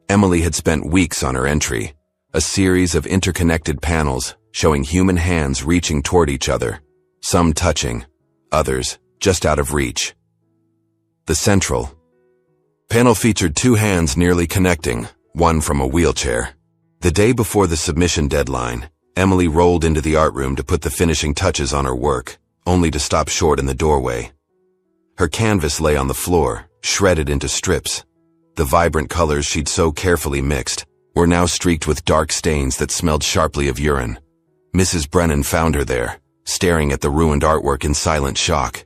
Emily had spent weeks on her entry, a series of interconnected panels showing human hands reaching toward each other, some touching, others just out of reach. The central panel featured two hands nearly connecting, one from a wheelchair. The day before the submission deadline, Emily rolled into the art room to put the finishing touches on her work, only to stop short in the doorway. Her canvas lay on the floor, shredded into strips. The vibrant colors she'd so carefully mixed were now streaked with dark stains that smelled sharply of urine. Mrs. Brennan found her there, staring at the ruined artwork in silent shock.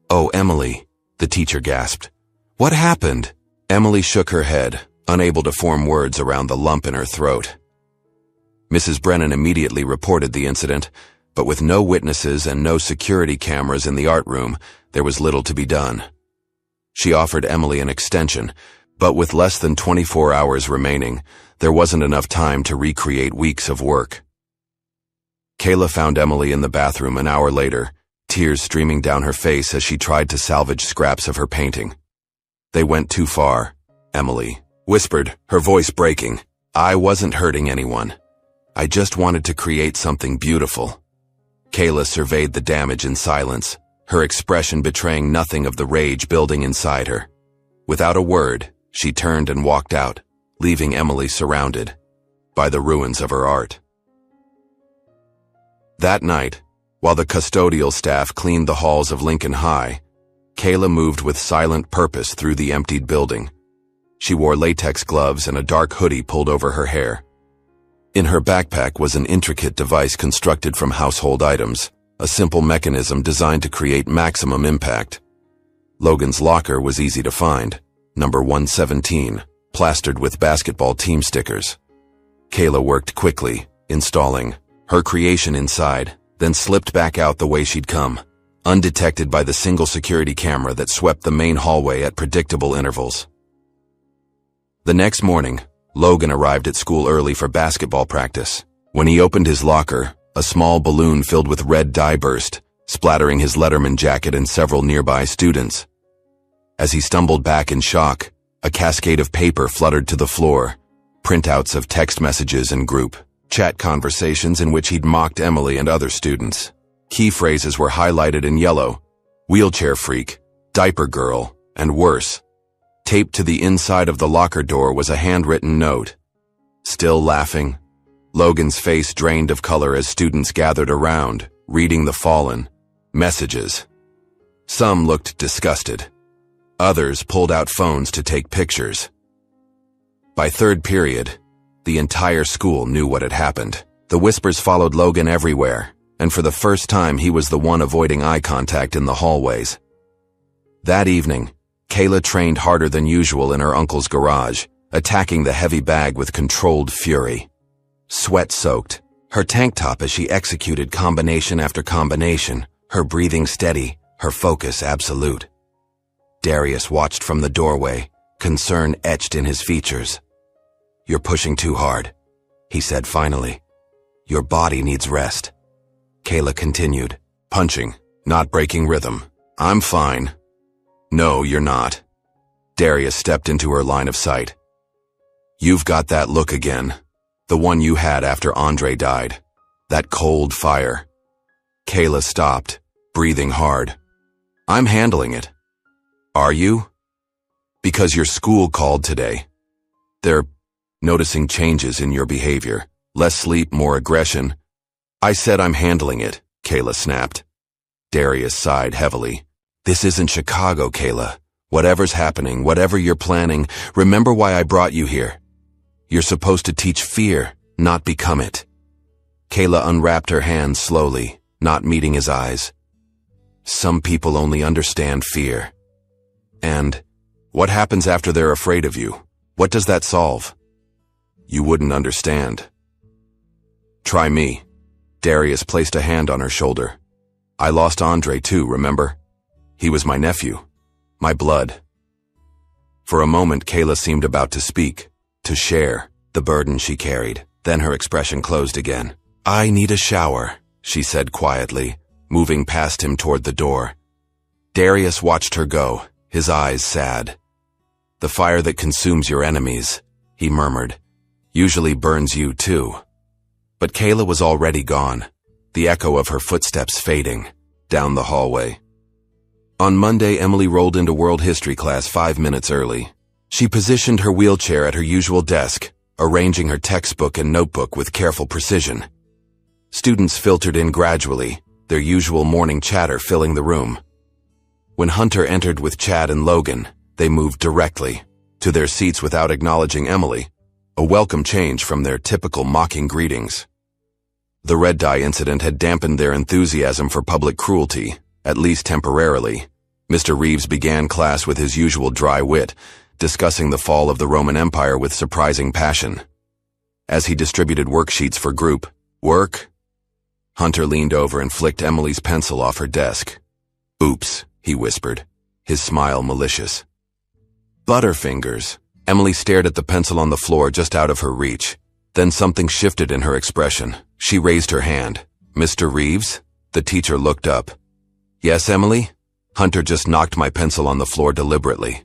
"Oh, Emily," the teacher gasped. "What happened?" Emily shook her head, unable to form words around the lump in her throat. Mrs. Brennan immediately reported the incident, but with no witnesses and no security cameras in the art room, there was little to be done. She offered Emily an extension, but with less than 24 hours remaining, there wasn't enough time to recreate weeks of work. Kayla found Emily in the bathroom an hour later, tears streaming down her face as she tried to salvage scraps of her painting. "They went too far," Emily whispered, her voice breaking. "I wasn't hurting anyone. I just wanted to create something beautiful." Kayla surveyed the damage in silence, her expression betraying nothing of the rage building inside her. Without a word, she turned and walked out, leaving Emily surrounded by the ruins of her art. That night, while the custodial staff cleaned the halls of Lincoln High, Kayla moved with silent purpose through the emptied building. She wore latex gloves and a dark hoodie pulled over her hair. In her backpack was an intricate device constructed from household items, a simple mechanism designed to create maximum impact. Logan's locker was easy to find, number 117, plastered with basketball team stickers. Kayla worked quickly, installing her creation inside, then slipped back out the way she'd come, undetected by the single security camera that swept the main hallway at predictable intervals. The next morning, Logan arrived at school early for basketball practice. When he opened his locker, a small balloon filled with red dye burst, splattering his Letterman jacket and several nearby students. As he stumbled back in shock, a cascade of paper fluttered to the floor, printouts of text messages and group chat conversations in which he'd mocked Emily and other students. Key phrases were highlighted in yellow: wheelchair freak, diaper girl, and worse. Taped to the inside of the locker door was a handwritten note. Still laughing? Logan's face drained of color as students gathered around, reading the fallen messages. Some looked disgusted. Others pulled out phones to take pictures. By third period, the entire school knew what had happened. The whispers followed Logan everywhere, and for the first time he was the one avoiding eye contact in the hallways. That evening, Kayla trained harder than usual in her uncle's garage, attacking the heavy bag with controlled fury. Sweat-soaked, her tank top as she executed combination after combination, her breathing steady, her focus absolute. Darius watched from the doorway, concern etched in his features. "You're pushing too hard," he said finally. "Your body needs rest." Kayla continued, punching, not breaking rhythm. "I'm fine." "No, you're not." Darius stepped into her line of sight. "You've got that look again. The one you had after Andre died. That cold fire." Kayla stopped, breathing hard. "I'm handling it." "Are you?" "Because your school called today. They're noticing changes in your behavior. Less sleep, more aggression." "I said I'm handling it," Kayla snapped. Darius sighed heavily. "This isn't Chicago, Kayla. Whatever's happening, whatever you're planning, remember why I brought you here. You're supposed to teach fear, not become it." Kayla unwrapped her hands slowly, not meeting his eyes. "Some people only understand fear. And what happens after they're afraid of you? What does that solve? You wouldn't understand." "Try me." Darius placed a hand on her shoulder. I lost Andre too, remember? He was my nephew. My blood. For a moment, Kayla seemed about to speak, to share the burden she carried. Then her expression closed again. I need a shower, she said quietly, moving past him toward the door. Darius watched her go, his eyes sad. The fire that consumes your enemies, he murmured, usually burns you too. But Kayla was already gone, the echo of her footsteps fading down the hallway. On Monday, Emily rolled into world history class 5 minutes early. She positioned her wheelchair at her usual desk, arranging her textbook and notebook with careful precision. Students filtered in gradually, their usual morning chatter filling the room. When Hunter entered with Chad and Logan, they moved directly to their seats without acknowledging Emily, a welcome change from their typical mocking greetings. The red dye incident had dampened their enthusiasm for public cruelty, at least temporarily. Mr. Reeves began class with his usual dry wit, discussing the fall of the Roman Empire with surprising passion. As he distributed worksheets for group work, Hunter leaned over and flicked Emily's pencil off her desk. Oops, he whispered, his smile malicious. Butterfingers. Emily stared at the pencil on the floor just out of her reach. Then something shifted in her expression. She raised her hand. Mr. Reeves? The teacher looked up. Yes, Emily? Hunter just knocked my pencil on the floor deliberately.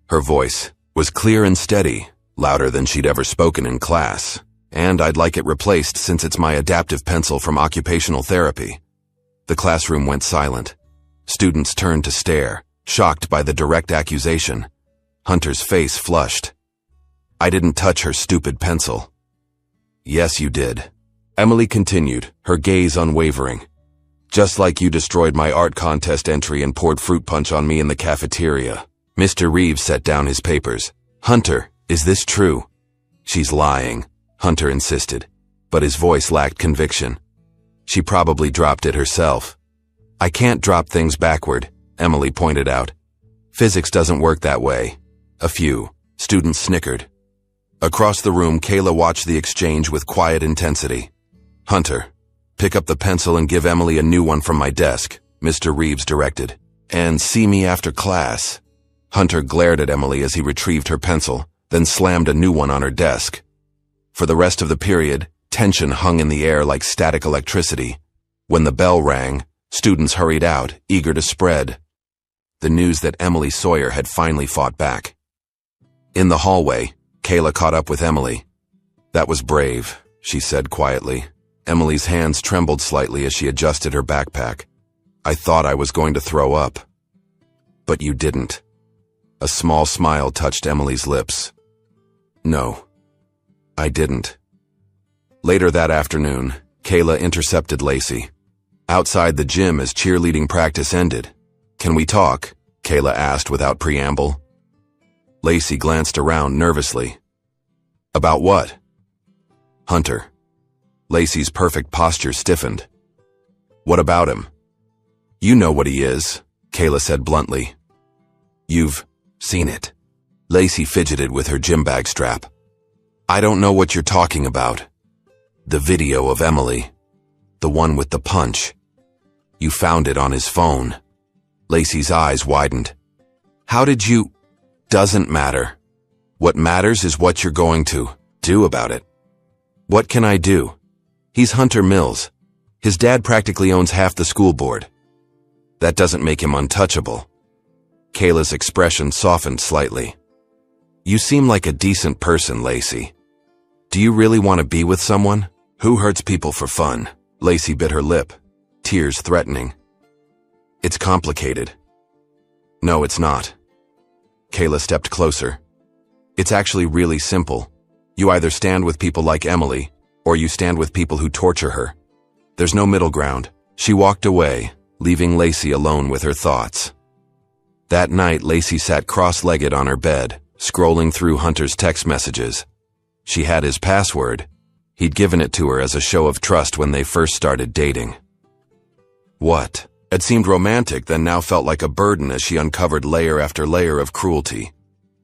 Her voice was clear and steady, louder than she'd ever spoken in class. And I'd like it replaced since it's my adaptive pencil from occupational therapy. The classroom went silent. Students turned to stare, shocked by the direct accusation. Hunter's face flushed. I didn't touch her stupid pencil. Yes, you did. Emily continued, her gaze unwavering. Just like you destroyed my art contest entry and poured fruit punch on me in the cafeteria. Mr. Reeves set down his papers. Hunter, is this true? She's lying, Hunter insisted, but his voice lacked conviction. She probably dropped it herself. I can't drop things backward, Emily pointed out. Physics doesn't work that way. A few students snickered. Across the room, Kayla watched the exchange with quiet intensity. Hunter, pick up the pencil and give Emily a new one from my desk, Mr. Reeves directed. And see me after class. Hunter glared at Emily as he retrieved her pencil, then slammed a new one on her desk. For the rest of the period, tension hung in the air like static electricity. When the bell rang, students hurried out, eager to spread the news that Emily Sawyer had finally fought back. In the hallway, Kayla caught up with Emily. That was brave, she said quietly. Emily's hands trembled slightly as she adjusted her backpack. I thought I was going to throw up. But you didn't. A small smile touched Emily's lips. No, I didn't. Later that afternoon, Kayla intercepted Lacey. Outside the gym as cheerleading practice ended. Can we talk? Kayla asked without preamble. Lacey glanced around nervously. About what? Hunter. Lacey's perfect posture stiffened. What about him? You know what he is, Kayla said bluntly. You've seen it. Lacey fidgeted with her gym bag strap. I don't know what you're talking about. The video of Emily. The one with the punch. You found it on his phone. Lacey's eyes widened. How did you... Doesn't matter. What matters is what you're going to do about it. What can I do? He's Hunter Mills. His dad practically owns half the school board. That doesn't make him untouchable. Kayla's expression softened slightly. You seem like a decent person, Lacey. Do you really want to be with someone? Who hurts people for fun? Lacey bit her lip, tears threatening. It's complicated. No, it's not. Kayla stepped closer. It's actually really simple. You either stand with people like Emily, or you stand with people who torture her. There's no middle ground. She walked away, leaving Lacey alone with her thoughts. That night, Lacey sat cross-legged on her bed, scrolling through Hunter's text messages. She had his password. He'd given it to her as a show of trust when they first started dating. What? It seemed romantic, then now felt like a burden as she uncovered layer after layer of cruelty.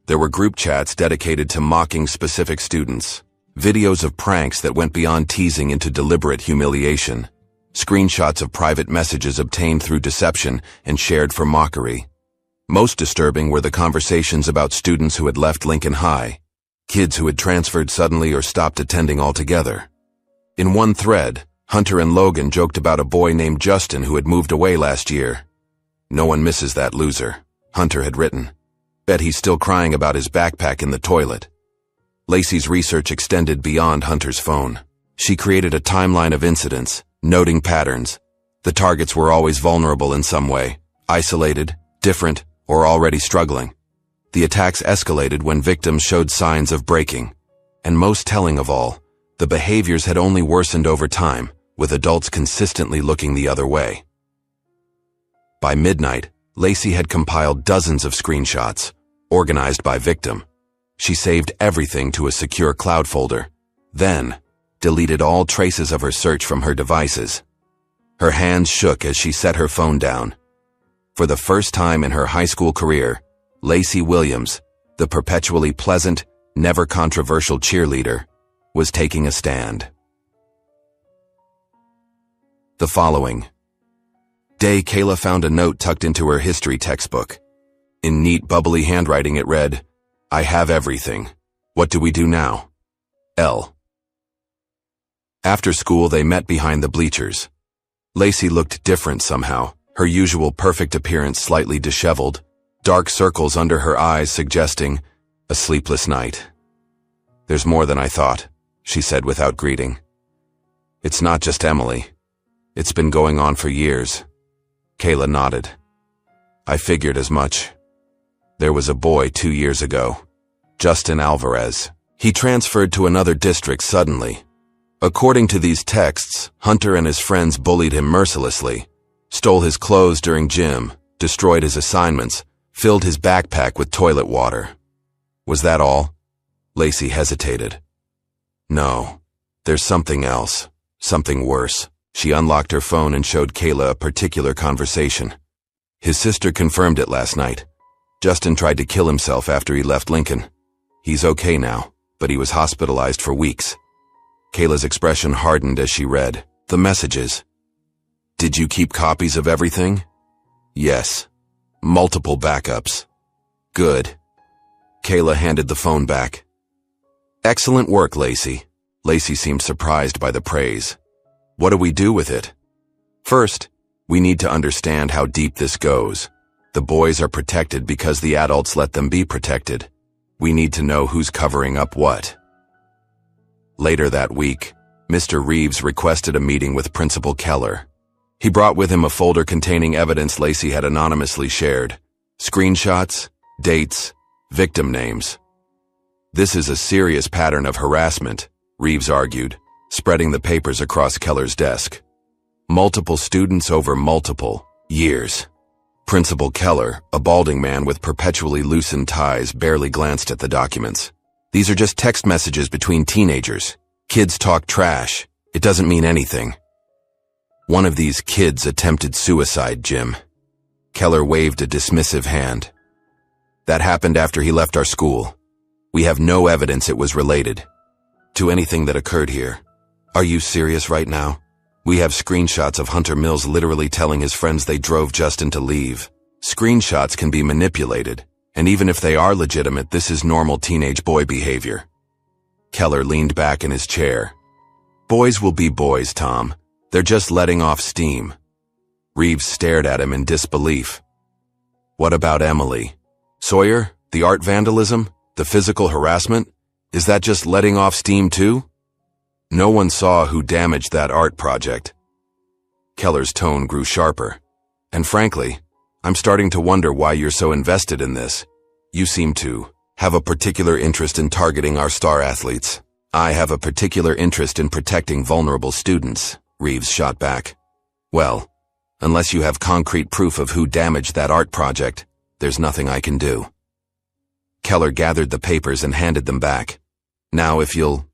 There were group chats dedicated to mocking specific students, videos of pranks that went beyond teasing into deliberate humiliation, screenshots of private messages obtained through deception and shared for mockery. Most disturbing were the conversations about students who had left Lincoln High, kids who had transferred suddenly or stopped attending altogether. In one thread, Hunter and Logan joked about a boy named Justin who had moved away last year. "No one misses that loser," Hunter had written. "Bet he's still crying about his backpack in the toilet." Lacey's research extended beyond Hunter's phone. She created a timeline of incidents, noting patterns. The targets were always vulnerable in some way, isolated, different, or already struggling. The attacks escalated when victims showed signs of breaking. And most telling of all, the behaviors had only worsened over time, with adults consistently looking the other way. By midnight, Lacey had compiled dozens of screenshots, organized by victim. She saved everything to a secure cloud folder, then deleted all traces of her search from her devices. Her hands shook as she set her phone down. For the first time in her high school career, Lacey Williams, the perpetually pleasant, never controversial cheerleader, was taking a stand. The following day, Kayla found a note tucked into her history textbook. In neat, bubbly handwriting it read, "I have everything. What do we do now? L." After school, they met behind the bleachers. Lacey looked different somehow, her usual perfect appearance slightly disheveled, dark circles under her eyes suggesting a sleepless night. "There's more than I thought," she said without greeting. "It's not just Emily. It's been going on for years." Kayla nodded. "I figured as much. There was a boy 2 years ago, Justin Alvarez. He transferred to another district suddenly. According to these texts, Hunter and his friends bullied him mercilessly, stole his clothes during gym, destroyed his assignments, filled his backpack with toilet water. Was that all?" Lacey hesitated. "No, there's something else, something worse." She unlocked her phone and showed Kayla a particular conversation. His sister confirmed it last night. Justin tried to kill himself after he left Lincoln. He's okay now, but he was hospitalized for weeks. Kayla's expression hardened as she read the messages. "Did you keep copies of everything?" "Yes. Multiple backups." "Good." Kayla handed the phone back. "Excellent work, Lacey." Lacey seemed surprised by the praise. "What do we do with it?" "First, we need to understand how deep this goes. The boys are protected because the adults let them be protected. We need to know who's covering up what." Later that week, Mr. Reeves requested a meeting with Principal Keller. He brought with him a folder containing evidence Lacey had anonymously shared. Screenshots, dates, victim names. "This is a serious pattern of harassment," Reeves argued, spreading the papers across Keller's desk. "Multiple students over multiple years." Principal Keller, a balding man with perpetually loosened ties, barely glanced at the documents. "These are just text messages between teenagers. Kids talk trash. It doesn't mean anything." "One of these kids attempted suicide, Jim." Keller waved a dismissive hand. "That happened after he left our school. We have no evidence it was related to anything that occurred here." "Are you serious right now? We have screenshots of Hunter Mills literally telling his friends they drove Justin to leave." "Screenshots can be manipulated, and even if they are legitimate, this is normal teenage boy behavior." Keller leaned back in his chair. "Boys will be boys, Tom. They're just letting off steam." Reeves stared at him in disbelief. "What about Emily? Sawyer, the art vandalism, the physical harassment? Is that just letting off steam too?" "No one saw who damaged that art project." Keller's tone grew sharper. "And frankly, I'm starting to wonder why you're so invested in this. You seem to have a particular interest in targeting our star athletes." "I have a particular interest in protecting vulnerable students," Reeves shot back. "Well, unless you have concrete proof of who damaged that art project, there's nothing I can do." Keller gathered the papers and handed them back. "Now if you'll...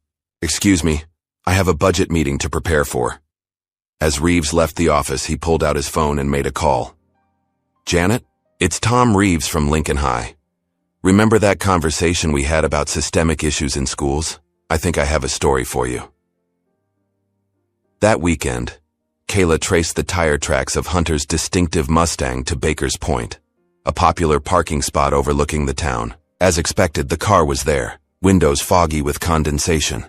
Excuse me, I have a budget meeting to prepare for." As Reeves left the office, he pulled out his phone and made a call. "Janet, it's Tom Reeves from Lincoln High. Remember that conversation we had about systemic issues in schools? I think I have a story for you." That weekend, Kayla traced the tire tracks of Hunter's distinctive Mustang to Baker's Point, a popular parking spot overlooking the town. As expected, the car was there, windows foggy with condensation.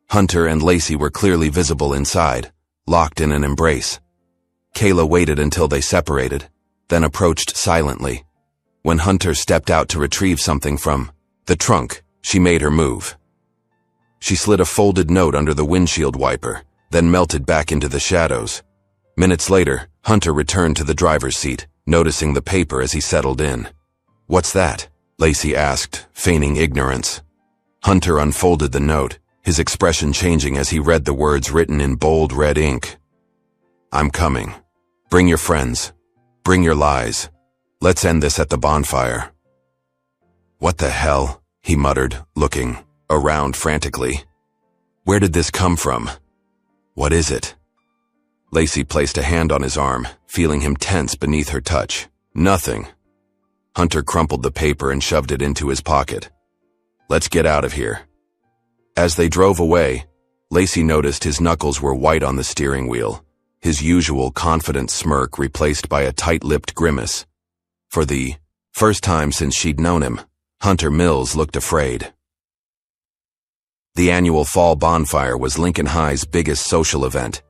Hunter and Lacey were clearly visible inside, locked in an embrace. Kayla waited until they separated, then approached silently. When Hunter stepped out to retrieve something from the trunk, she made her move. She slid a folded note under the windshield wiper, then melted back into the shadows. Minutes later, Hunter returned to the driver's seat, noticing the paper as he settled in. "What's that?" Lacey asked, feigning ignorance. Hunter unfolded the note, his expression changing as he read the words written in bold red ink. "I'm coming. Bring your friends. Bring your lies. Let's end this at the bonfire." "What the hell?" he muttered, looking around frantically. "Where did this come from? What is it?" Lacey placed a hand on his arm, feeling him tense beneath her touch. "Nothing." Hunter crumpled the paper and shoved it into his pocket. "Let's get out of here." As they drove away, Lacey noticed his knuckles were white on the steering wheel, his usual confident smirk replaced by a tight-lipped grimace. For the first time since she'd known him, Hunter Mills looked afraid. The annual fall bonfire was Lincoln High's biggest social event.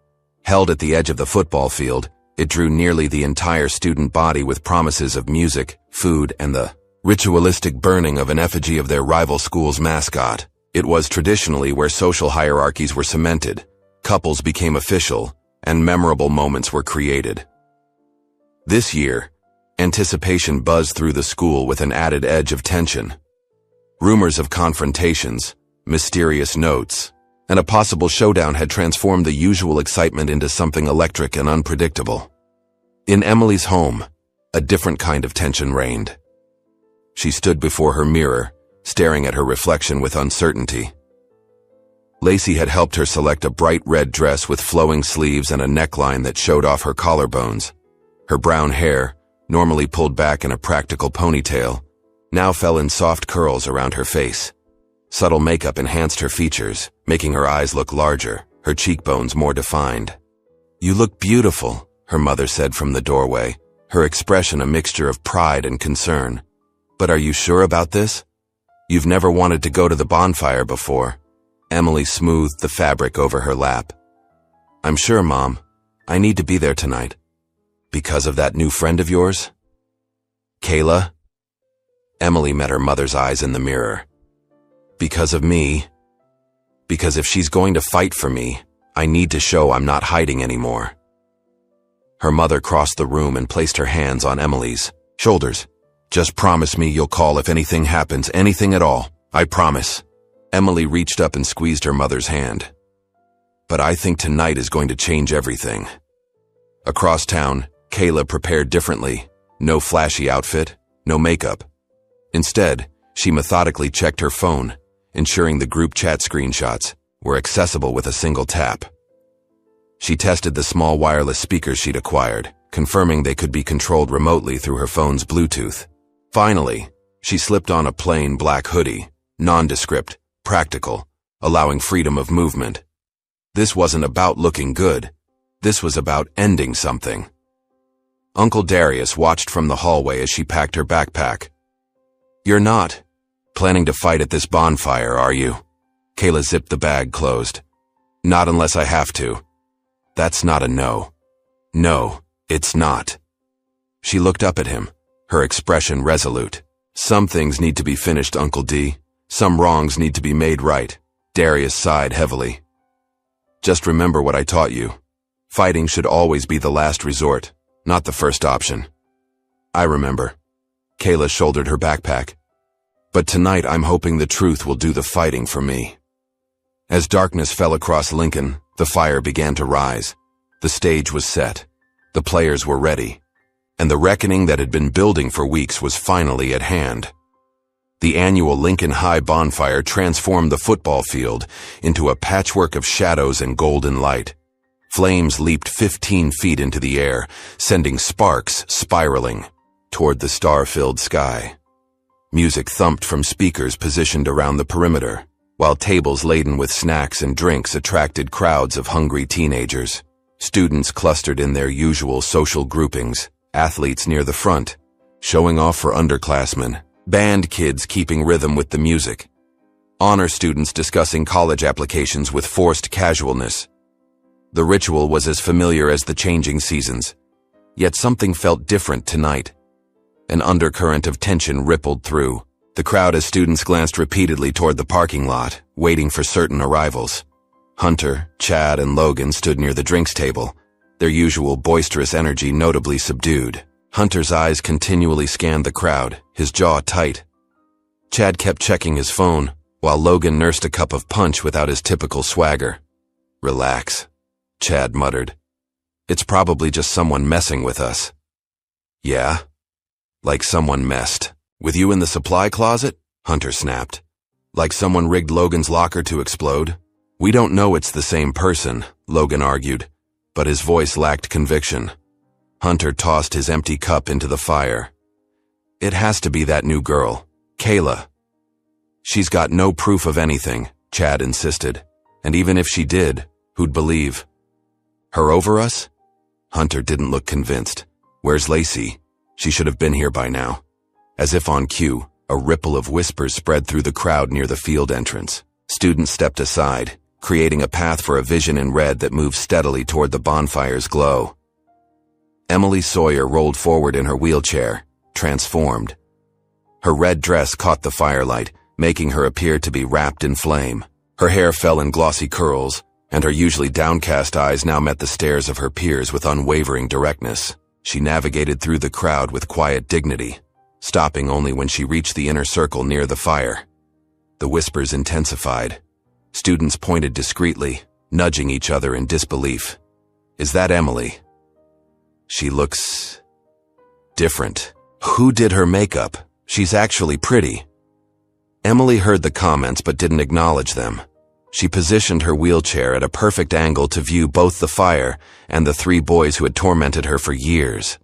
Held at the edge of the football field, it drew nearly the entire student body with promises of music, food, and the ritualistic burning of an effigy of their rival school's mascot. It was traditionally where social hierarchies were cemented, couples became official, and memorable moments were created. This year, anticipation buzzed through the school with an added edge of tension. Rumors of confrontations, mysterious notes, and a possible showdown had transformed the usual excitement into something electric and unpredictable. In Emily's home, a different kind of tension reigned. She stood before her mirror, staring at her reflection with uncertainty. Lacey had helped her select a bright red dress with flowing sleeves and a neckline that showed off her collarbones. Her brown hair, normally pulled back in a practical ponytail, now fell in soft curls around her face. Subtle makeup enhanced her features, making her eyes look larger, her cheekbones more defined. "You look beautiful," her mother said from the doorway, her expression a mixture of pride and concern. "But are you sure about this? You've never wanted to go to the bonfire before." Emily smoothed the fabric over her lap. "I'm sure, Mom. I need to be there tonight." "Because of that new friend of yours?" "Kayla?" Emily met her mother's eyes in the mirror. "Because of me. Because if she's going to fight for me, I need to show I'm not hiding anymore." Her mother crossed the room and placed her hands on Emily's shoulders. "Just promise me you'll call if anything happens, anything at all. I promise." Emily reached up and squeezed her mother's hand. "But I think tonight is going to change everything." Across town, Kayla prepared differently. No flashy outfit, no makeup. Instead, she methodically checked her phone, ensuring the group chat screenshots were accessible with a single tap. She tested the small wireless speakers she'd acquired, confirming they could be controlled remotely through her phone's Bluetooth. Finally, she slipped on a plain black hoodie, nondescript, practical, allowing freedom of movement. This wasn't about looking good. This was about ending something. Uncle Darius watched from the hallway as she packed her backpack. "You're not planning to fight at this bonfire, are you?" Kayla zipped the bag closed. "Not unless I have to." "That's not a no." "No, it's not." She looked up at him, her expression resolute. "Some things need to be finished, Uncle D. Some wrongs need to be made right." Darius sighed heavily. "Just remember what I taught you. Fighting should always be the last resort, not the first option." "I remember." Kayla shouldered her backpack. "But tonight I'm hoping the truth will do the fighting for me." As darkness fell across Lincoln, the fire began to rise. The stage was set. The players were ready. And the reckoning that had been building for weeks was finally at hand. The annual Lincoln High bonfire transformed the football field into a patchwork of shadows and golden light. Flames leaped 15 feet into the air, sending sparks spiraling toward the star-filled sky. Music thumped from speakers positioned around the perimeter, while tables laden with snacks and drinks attracted crowds of hungry teenagers. Students clustered in their usual social groupings, athletes near the front, showing off for underclassmen, band kids keeping rhythm with the music, honor students discussing college applications with forced casualness. The ritual was as familiar as the changing seasons, yet something felt different tonight. An undercurrent of tension rippled through the crowd as students glanced repeatedly toward the parking lot, waiting for certain arrivals. Hunter, Chad, and Logan stood near the drinks table, their usual boisterous energy notably subdued. Hunter's eyes continually scanned the crowd, his jaw tight. Chad kept checking his phone, while Logan nursed a cup of punch without his typical swagger. "Relax," Chad muttered. "It's probably just someone messing with us." "Yeah? Like someone messed with you in the supply closet?" Hunter snapped. "Like someone rigged Logan's locker to explode?" "We don't know it's the same person," Logan argued, but his voice lacked conviction. Hunter tossed his empty cup into the fire. "It has to be that new girl, Kayla." "She's got no proof of anything," Chad insisted. "And even if she did, who'd believe? Her over us?" Hunter didn't look convinced. "Where's Lacey? She should have been here by now." As if on cue, a ripple of whispers spread through the crowd near the field entrance. Students stepped aside, creating a path for a vision in red that moved steadily toward the bonfire's glow. Emily Sawyer rolled forward in her wheelchair, transformed. Her red dress caught the firelight, making her appear to be wrapped in flame. Her hair fell in glossy curls, and her usually downcast eyes now met the stares of her peers with unwavering directness. She navigated through the crowd with quiet dignity, stopping only when she reached the inner circle near the fire. The whispers intensified. Students pointed discreetly, nudging each other in disbelief. "Is that Emily? She looks different. Who did her makeup? She's actually pretty." Emily heard the comments but didn't acknowledge them. She positioned her wheelchair at a perfect angle to view both the fire and the three boys who had tormented her for years.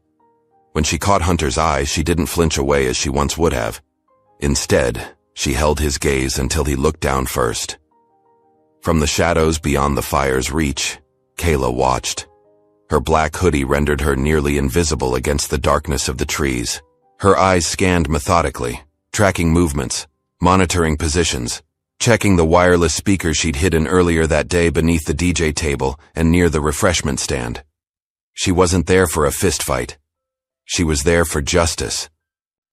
When she caught Hunter's eyes, she didn't flinch away as she once would have. Instead, she held his gaze until he looked down first. From the shadows beyond the fire's reach, Kayla watched. Her black hoodie rendered her nearly invisible against the darkness of the trees. Her eyes scanned methodically, tracking movements, monitoring positions, checking the wireless speakers she'd hidden earlier that day beneath the DJ table and near the refreshment stand. She wasn't there for a fistfight. She was there for justice,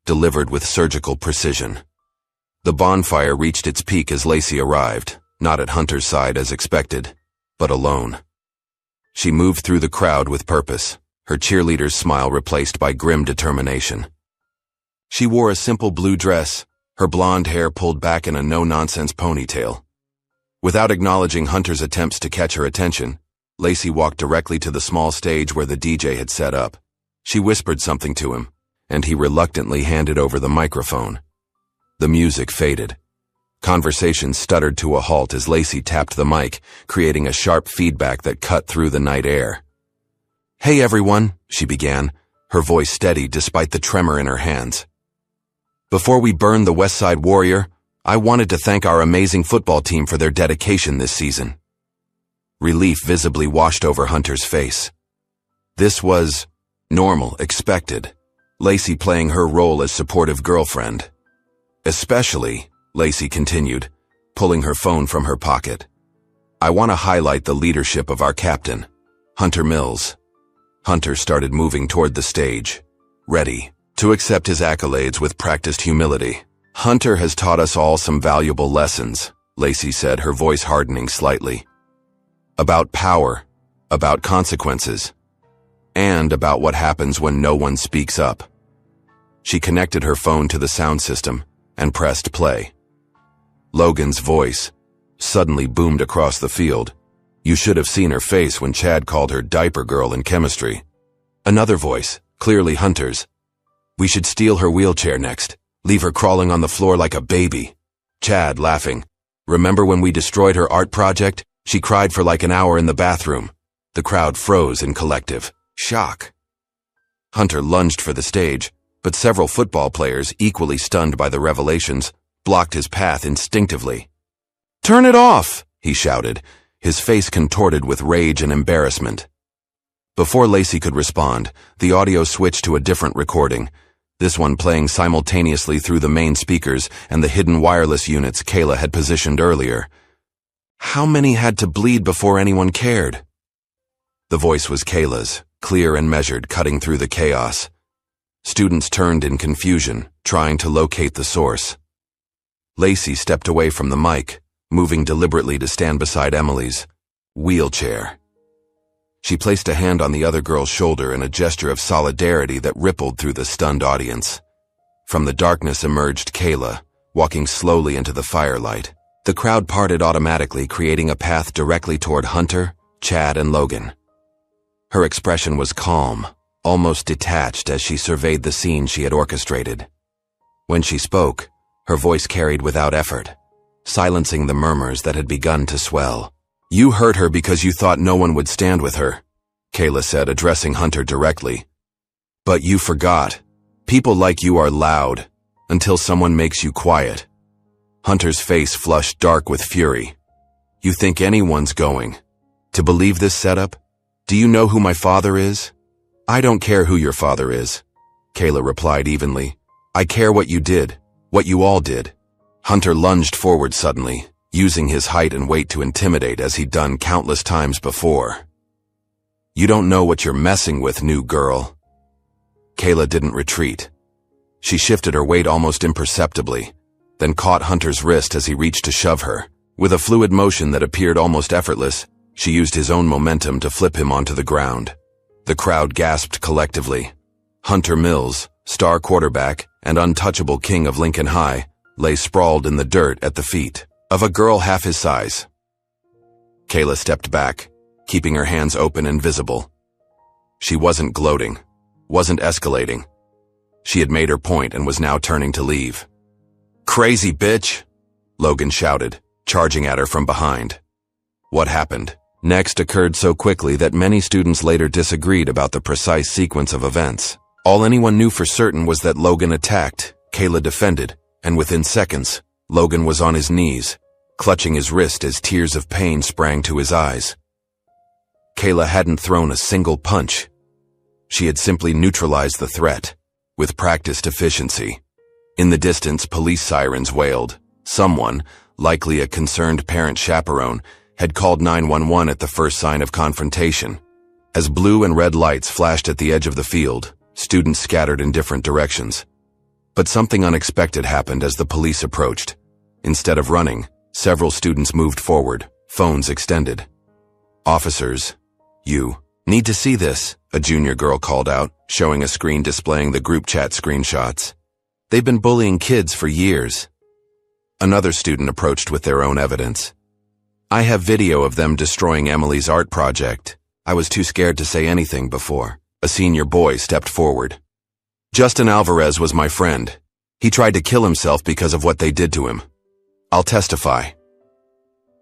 delivered with surgical precision. The bonfire reached its peak as Lacey arrived, not at Hunter's side as expected, but alone. She moved through the crowd with purpose, her cheerleader's smile replaced by grim determination. She wore a simple blue dress, her blonde hair pulled back in a no-nonsense ponytail. Without acknowledging Hunter's attempts to catch her attention, Lacey walked directly to the small stage where the DJ had set up. She whispered something to him, and he reluctantly handed over the microphone. The music faded. Conversation stuttered to a halt as Lacey tapped the mic, creating a sharp feedback that cut through the night air. "Hey everyone," she began, her voice steady despite the tremor in her hands. "Before we burn the West Side Warrior, I wanted to thank our amazing football team for their dedication this season." Relief visibly washed over Hunter's face. This was normal, expected. Lacey playing her role as supportive girlfriend. "Especially," Lacey continued, pulling her phone from her pocket, "I want to highlight the leadership of our captain, Hunter Mills." Hunter started moving toward the stage, ready to accept his accolades with practiced humility. "Hunter has taught us all some valuable lessons," Lacey said, her voice hardening slightly. "About power, about consequences, and about what happens when no one speaks up." She connected her phone to the sound system and pressed play. Logan's voice suddenly boomed across the field. You should have seen her face when Chad called her diaper girl in chemistry. Another voice, clearly Hunter's. "We should steal her wheelchair next. Leave her crawling on the floor like a baby." Chad, laughing. "Remember when we destroyed her art project? She cried for like an hour in the bathroom." The crowd froze in collective shock. Hunter lunged for the stage, but several football players, equally stunned by the revelations, blocked his path instinctively. "Turn it off!" he shouted, his face contorted with rage and embarrassment. Before Lacey could respond, the audio switched to a different recording, this one playing simultaneously through the main speakers and the hidden wireless units Kayla had positioned earlier. How many had to bleed before anyone cared? The voice was Kayla's, clear and measured, cutting through the chaos. Students turned in confusion, trying to locate the source. Lacey stepped away from the mic, moving deliberately to stand beside Emily's wheelchair. She placed a hand on the other girl's shoulder in a gesture of solidarity that rippled through the stunned audience. From the darkness emerged Kayla, walking slowly into the firelight. The crowd parted automatically, creating a path directly toward Hunter, Chad, and Logan. Her expression was calm, almost detached as she surveyed the scene she had orchestrated. When she spoke, her voice carried without effort, silencing the murmurs that had begun to swell. "You hurt her because you thought no one would stand with her," Kayla said, addressing Hunter directly. "But you forgot. People like you are loud, until someone makes you quiet." Hunter's face flushed dark with fury. "You think anyone's going to believe this setup? Do you know who my father is?" "I don't care who your father is," Kayla replied evenly. "I care what you did, what you all did." Hunter lunged forward suddenly, using his height and weight to intimidate as he'd done countless times before. "You don't know what you're messing with, new girl." Kayla didn't retreat. She shifted her weight almost imperceptibly, then caught Hunter's wrist as he reached to shove her. With a fluid motion that appeared almost effortless, she used his own momentum to flip him onto the ground. The crowd gasped collectively. Hunter Mills, star quarterback and untouchable king of Lincoln High, lay sprawled in the dirt at the feet of a girl half his size. Kayla stepped back, keeping her hands open and visible. She wasn't gloating, wasn't escalating. She had made her point and was now turning to leave. "Crazy bitch!" Logan shouted, charging at her from behind. What happened next occurred so quickly that many students later disagreed about the precise sequence of events. All anyone knew for certain was that Logan attacked, Kayla defended, and within seconds, Logan was on his knees, clutching his wrist as tears of pain sprang to his eyes. Kayla hadn't thrown a single punch. She had simply neutralized the threat, with practiced efficiency. In the distance, police sirens wailed. Someone, likely a concerned parent chaperone, had called 911 at the first sign of confrontation. As blue and red lights flashed at the edge of the field, students scattered in different directions. But something unexpected happened as the police approached. Instead of running, several students moved forward, phones extended. "Officers, you need to see this," a junior girl called out, showing a screen displaying the group chat screenshots. "They've been bullying kids for years." Another student approached with their own evidence. "I have video of them destroying Emily's art project. I was too scared to say anything before." A senior boy stepped forward. "Justin Alvarez was my friend. He tried to kill himself because of what they did to him. I'll testify."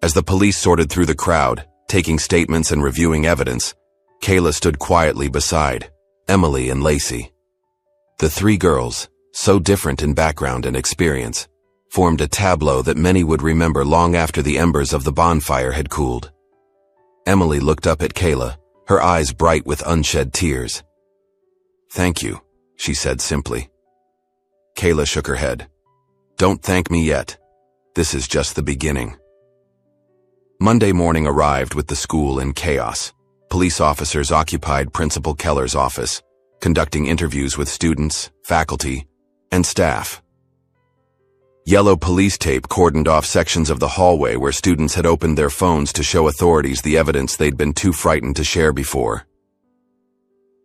As the police sorted through the crowd, taking statements and reviewing evidence, Kayla stood quietly beside Emily and Lacey. The three girls, so different in background and experience, formed a tableau that many would remember long after the embers of the bonfire had cooled. Emily looked up at Kayla, her eyes bright with unshed tears. "Thank you," she said simply. Kayla shook her head. "Don't thank me yet. This is just the beginning." Monday morning arrived with the school in chaos. Police officers occupied Principal Keller's office, conducting interviews with students, faculty, and staff. Yellow police tape cordoned off sections of the hallway where students had opened their phones to show authorities the evidence they'd been too frightened to share before.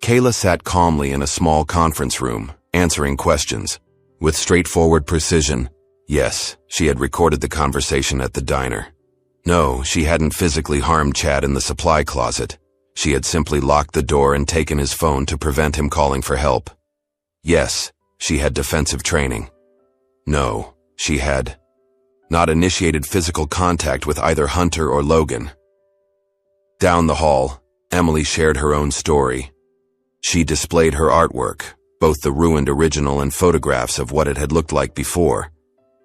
Kayla sat calmly in a small conference room, answering questions. With straightforward precision, yes, she had recorded the conversation at the diner. No, she hadn't physically harmed Chad in the supply closet. She had simply locked the door and taken his phone to prevent him calling for help. Yes, she had defensive training. No, she had not initiated physical contact with either Hunter or Logan. Down the hall, Emily shared her own story. She displayed her artwork, both the ruined original and photographs of what it had looked like before.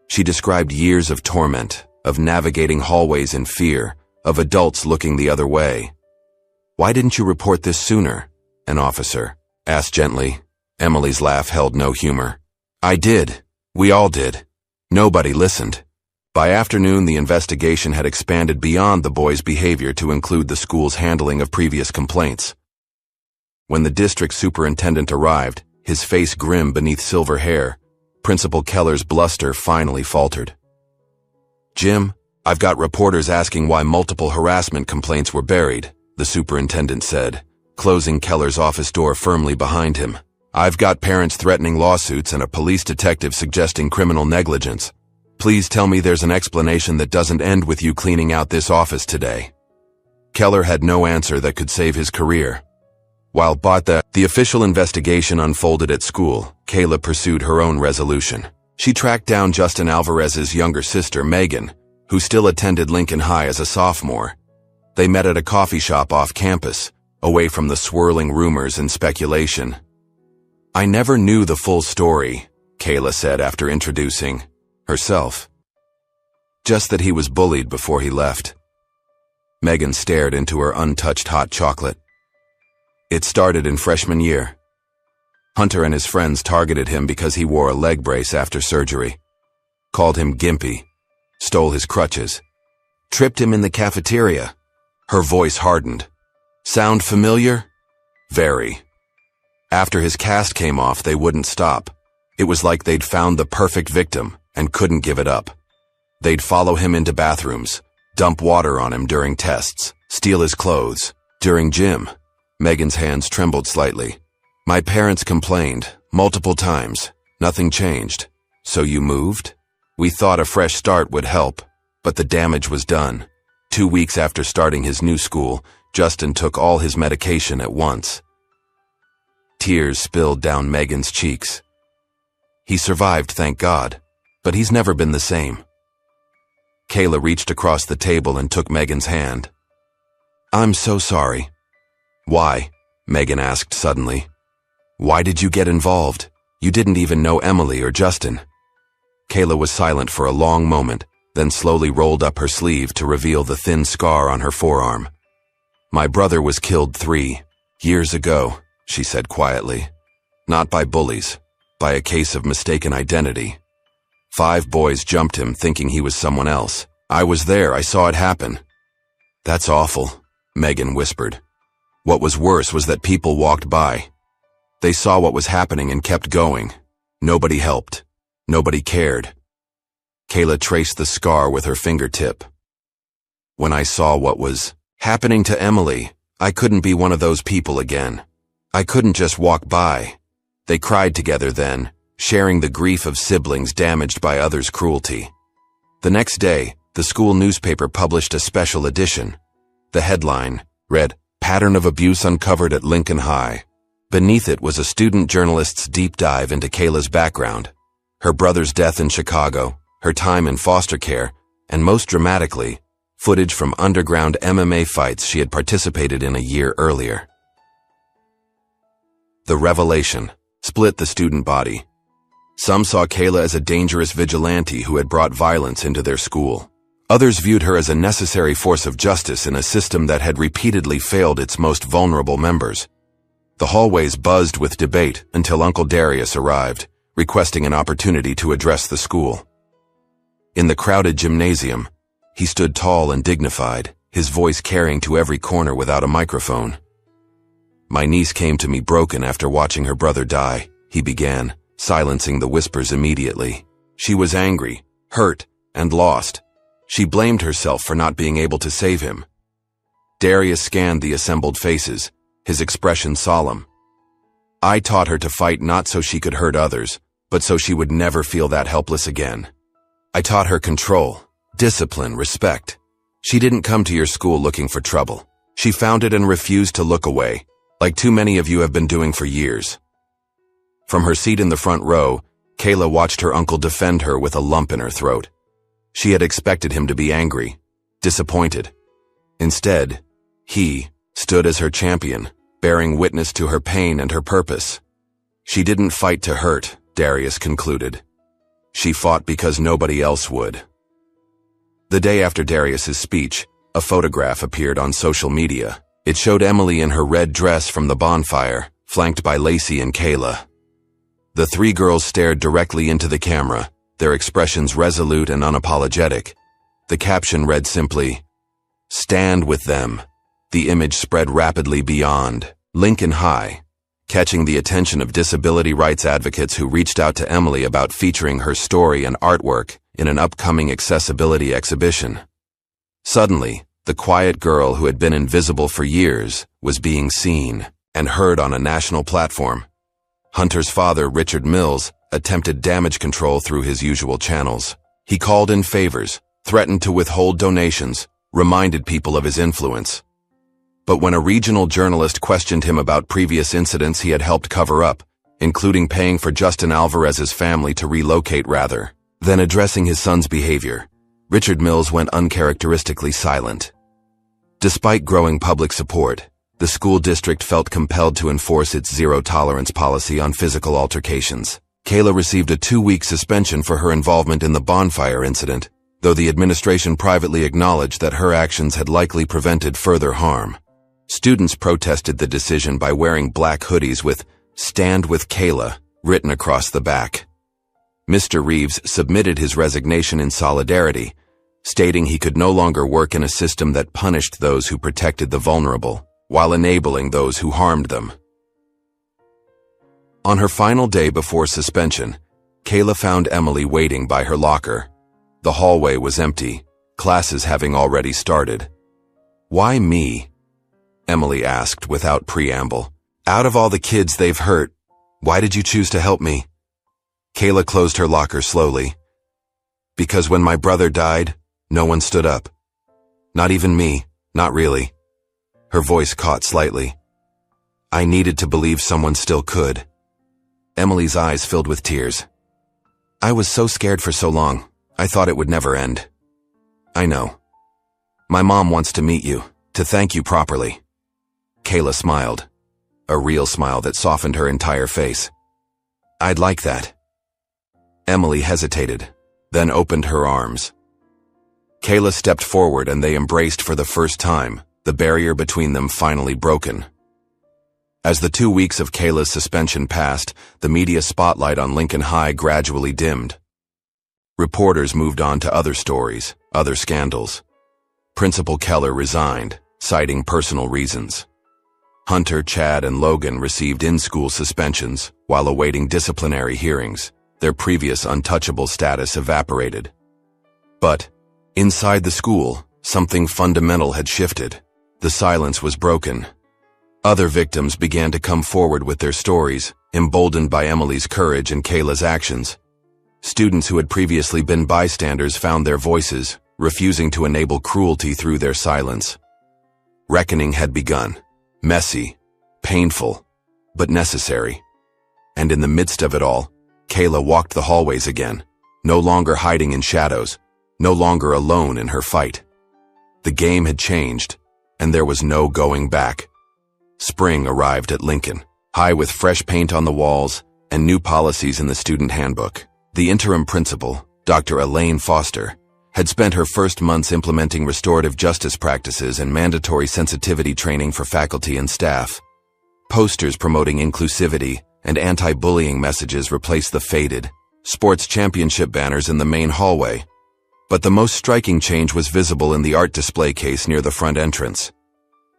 She described years of torment, of navigating hallways in fear, of adults looking the other way. "Why didn't you report this sooner?" an officer asked gently. Emily's laugh held no humor. "I did. We all did. Nobody listened." By afternoon, the investigation had expanded beyond the boys' behavior to include the school's handling of previous complaints. When the district superintendent arrived, his face grim beneath silver hair, Principal Keller's bluster finally faltered. "Jim, I've got reporters asking why multiple harassment complaints were buried," the superintendent said, closing Keller's office door firmly behind him. "I've got parents threatening lawsuits and a police detective suggesting criminal negligence. Please tell me there's an explanation that doesn't end with you cleaning out this office today." Keller had no answer that could save his career. While the official investigation unfolded at school, Kayla pursued her own resolution. She tracked down Justin Alvarez's younger sister, Megan, who still attended Lincoln High as a sophomore. They met at a coffee shop off campus, away from the swirling rumors and speculation. "I never knew the full story," Kayla said after introducing herself. "Just that he was bullied before he left." Megan stared into her untouched hot chocolate. "It started in freshman year. Hunter and his friends targeted him because he wore a leg brace after surgery. Called him gimpy, stole his crutches, tripped him in the cafeteria." Her voice hardened. "Sound familiar?" "Very." "After his cast came off, they wouldn't stop. It was like they'd found the perfect victim and couldn't give it up. They'd follow him into bathrooms, dump water on him during tests, steal his clothes. During gym," Megan's hands trembled slightly, "my parents complained, multiple times. Nothing changed. So you moved? We thought a fresh start would help, but the damage was done. 2 weeks after starting his new school, Justin took all his medication at once." Tears spilled down Megan's cheeks. "He survived, thank God, but he's never been the same." Kayla reached across the table and took Megan's hand. "I'm so sorry." "Why?" Megan asked suddenly. "Why did you get involved? You didn't even know Emily or Justin." Kayla was silent for a long moment, then slowly rolled up her sleeve to reveal the thin scar on her forearm. "My brother was killed 3 years ago," she said quietly. "Not by bullies, by a case of mistaken identity. 5 boys jumped him thinking he was someone else. I was there, I saw it happen." "That's awful," Megan whispered. "What was worse was that people walked by. They saw what was happening and kept going. Nobody helped. Nobody cared." Kayla traced the scar with her fingertip. "When I saw what was happening to Emily, I couldn't be one of those people again. I couldn't just walk by." They cried together then, sharing the grief of siblings damaged by others' cruelty. The next day, the school newspaper published a special edition. The headline read, "Pattern of Abuse Uncovered at Lincoln High." Beneath it was a student journalist's deep dive into Kayla's background, her brother's death in Chicago, her time in foster care, and most dramatically, footage from underground MMA fights she had participated in a year earlier. The revelation split the student body. Some saw Kayla as a dangerous vigilante who had brought violence into their school. Others viewed her as a necessary force of justice in a system that had repeatedly failed its most vulnerable members. The hallways buzzed with debate until Uncle Darius arrived, requesting an opportunity to address the school. In the crowded gymnasium, he stood tall and dignified, his voice carrying to every corner without a microphone. "My niece came to me broken after watching her brother die," he began, silencing the whispers immediately. "She was angry, hurt, and lost. She blamed herself for not being able to save him." Darius scanned the assembled faces, his expression solemn. "I taught her to fight not so she could hurt others, but so she would never feel that helpless again. I taught her control, discipline, respect. She didn't come to your school looking for trouble. She found it and refused to look away, like too many of you have been doing for years." From her seat in the front row, Kayla watched her uncle defend her with a lump in her throat. She had expected him to be angry, disappointed. Instead, he stood as her champion, bearing witness to her pain and her purpose. "She didn't fight to hurt," Darius concluded. "She fought because nobody else would." The day after Darius's speech, a photograph appeared on social media. It showed Emily in her red dress from the bonfire, flanked by Lacey and Kayla. The three girls stared directly into the camera, their expressions resolute and unapologetic. The caption read simply, "Stand with them." The image spread rapidly beyond Lincoln High, catching the attention of disability rights advocates who reached out to Emily about featuring her story and artwork in an upcoming accessibility exhibition. Suddenly, the quiet girl who had been invisible for years was being seen and heard on a national platform. Hunter's father, Richard Mills, attempted damage control through his usual channels. He called in favors, threatened to withhold donations, reminded people of his influence. But when a regional journalist questioned him about previous incidents he had helped cover up, including paying for Justin Alvarez's family to relocate rather than addressing his son's behavior, Richard Mills went uncharacteristically silent. Despite growing public support, the school district felt compelled to enforce its zero-tolerance policy on physical altercations. Kayla received a 2-week suspension for her involvement in the bonfire incident, though the administration privately acknowledged that her actions had likely prevented further harm. Students protested the decision by wearing black hoodies with "Stand with Kayla" written across the back. Mr. Reeves submitted his resignation in solidarity, stating he could no longer work in a system that punished those who protected the vulnerable, while enabling those who harmed them. On her final day before suspension, Kayla found Emily waiting by her locker. The hallway was empty, classes having already started. "Why me?" Emily asked without preamble. "Out of all the kids they've hurt, why did you choose to help me?" Kayla closed her locker slowly. "Because when my brother died, no one stood up. Not even me, not really." Her voice caught slightly. "I needed to believe someone still could." Emily's eyes filled with tears. "I was so scared for so long, I thought it would never end." "I know. My mom wants to meet you, to thank you properly." Kayla smiled, a real smile that softened her entire face. "I'd like that." Emily hesitated, then opened her arms. Kayla stepped forward and they embraced for the first time, the barrier between them finally broken. As the 2 weeks of Kayla's suspension passed, the media spotlight on Lincoln High gradually dimmed. Reporters moved on to other stories, other scandals. Principal Keller resigned, citing personal reasons. Hunter, Chad, and Logan received in-school suspensions while awaiting disciplinary hearings. Their previous untouchable status evaporated. But, inside the school, something fundamental had shifted. The silence was broken. Other victims began to come forward with their stories, emboldened by Emily's courage and Kayla's actions. Students who had previously been bystanders found their voices, refusing to enable cruelty through their silence. Reckoning had begun. Messy, painful, but necessary. And in the midst of it all, Kayla walked the hallways again, no longer hiding in shadows, no longer alone in her fight. The game had changed, and there was no going back. Spring arrived at Lincoln, high with fresh paint on the walls and new policies in the student handbook. The interim principal, Dr. Elaine Foster, had spent her first months implementing restorative justice practices and mandatory sensitivity training for faculty and staff. Posters promoting inclusivity and anti-bullying messages replaced the faded sports championship banners in the main hallway. But the most striking change was visible in the art display case near the front entrance.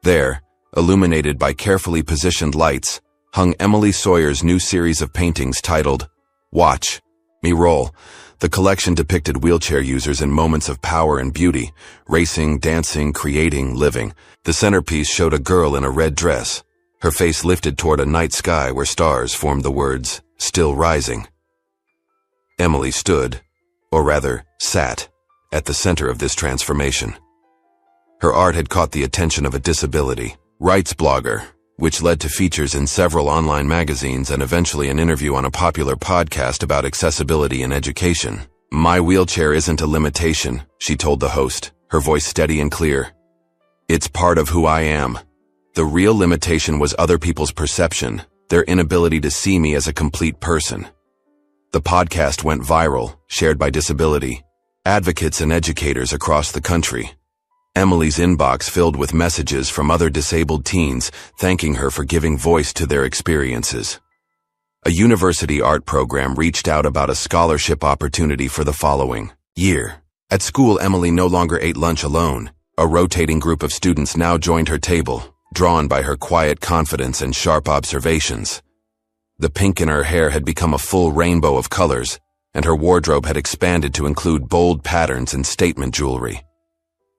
There, illuminated by carefully positioned lights, hung Emily Sawyer's new series of paintings titled, "Watch Me Roll." The collection depicted wheelchair users in moments of power and beauty, racing, dancing, creating, living. The centerpiece showed a girl in a red dress, her face lifted toward a night sky where stars formed the words, "Still Rising." Emily stood, or rather, sat, at the center of this transformation. Her art had caught the attention of a disability rights blogger, which led to features in several online magazines and eventually an interview on a popular podcast about accessibility in education. "My wheelchair isn't a limitation," she told the host, her voice steady and clear. "It's part of who I am. The real limitation was other people's perception, their inability to see me as a complete person." The podcast went viral, shared by disability advocates and educators across the country. Emily's inbox filled with messages from other disabled teens thanking her for giving voice to their experiences. A university art program reached out about a scholarship opportunity for the following year. At school, Emily no longer ate lunch alone. A rotating group of students now joined her table, drawn by her quiet confidence and sharp observations. The pink in her hair had become a full rainbow of colors, and her wardrobe had expanded to include bold patterns and statement jewelry.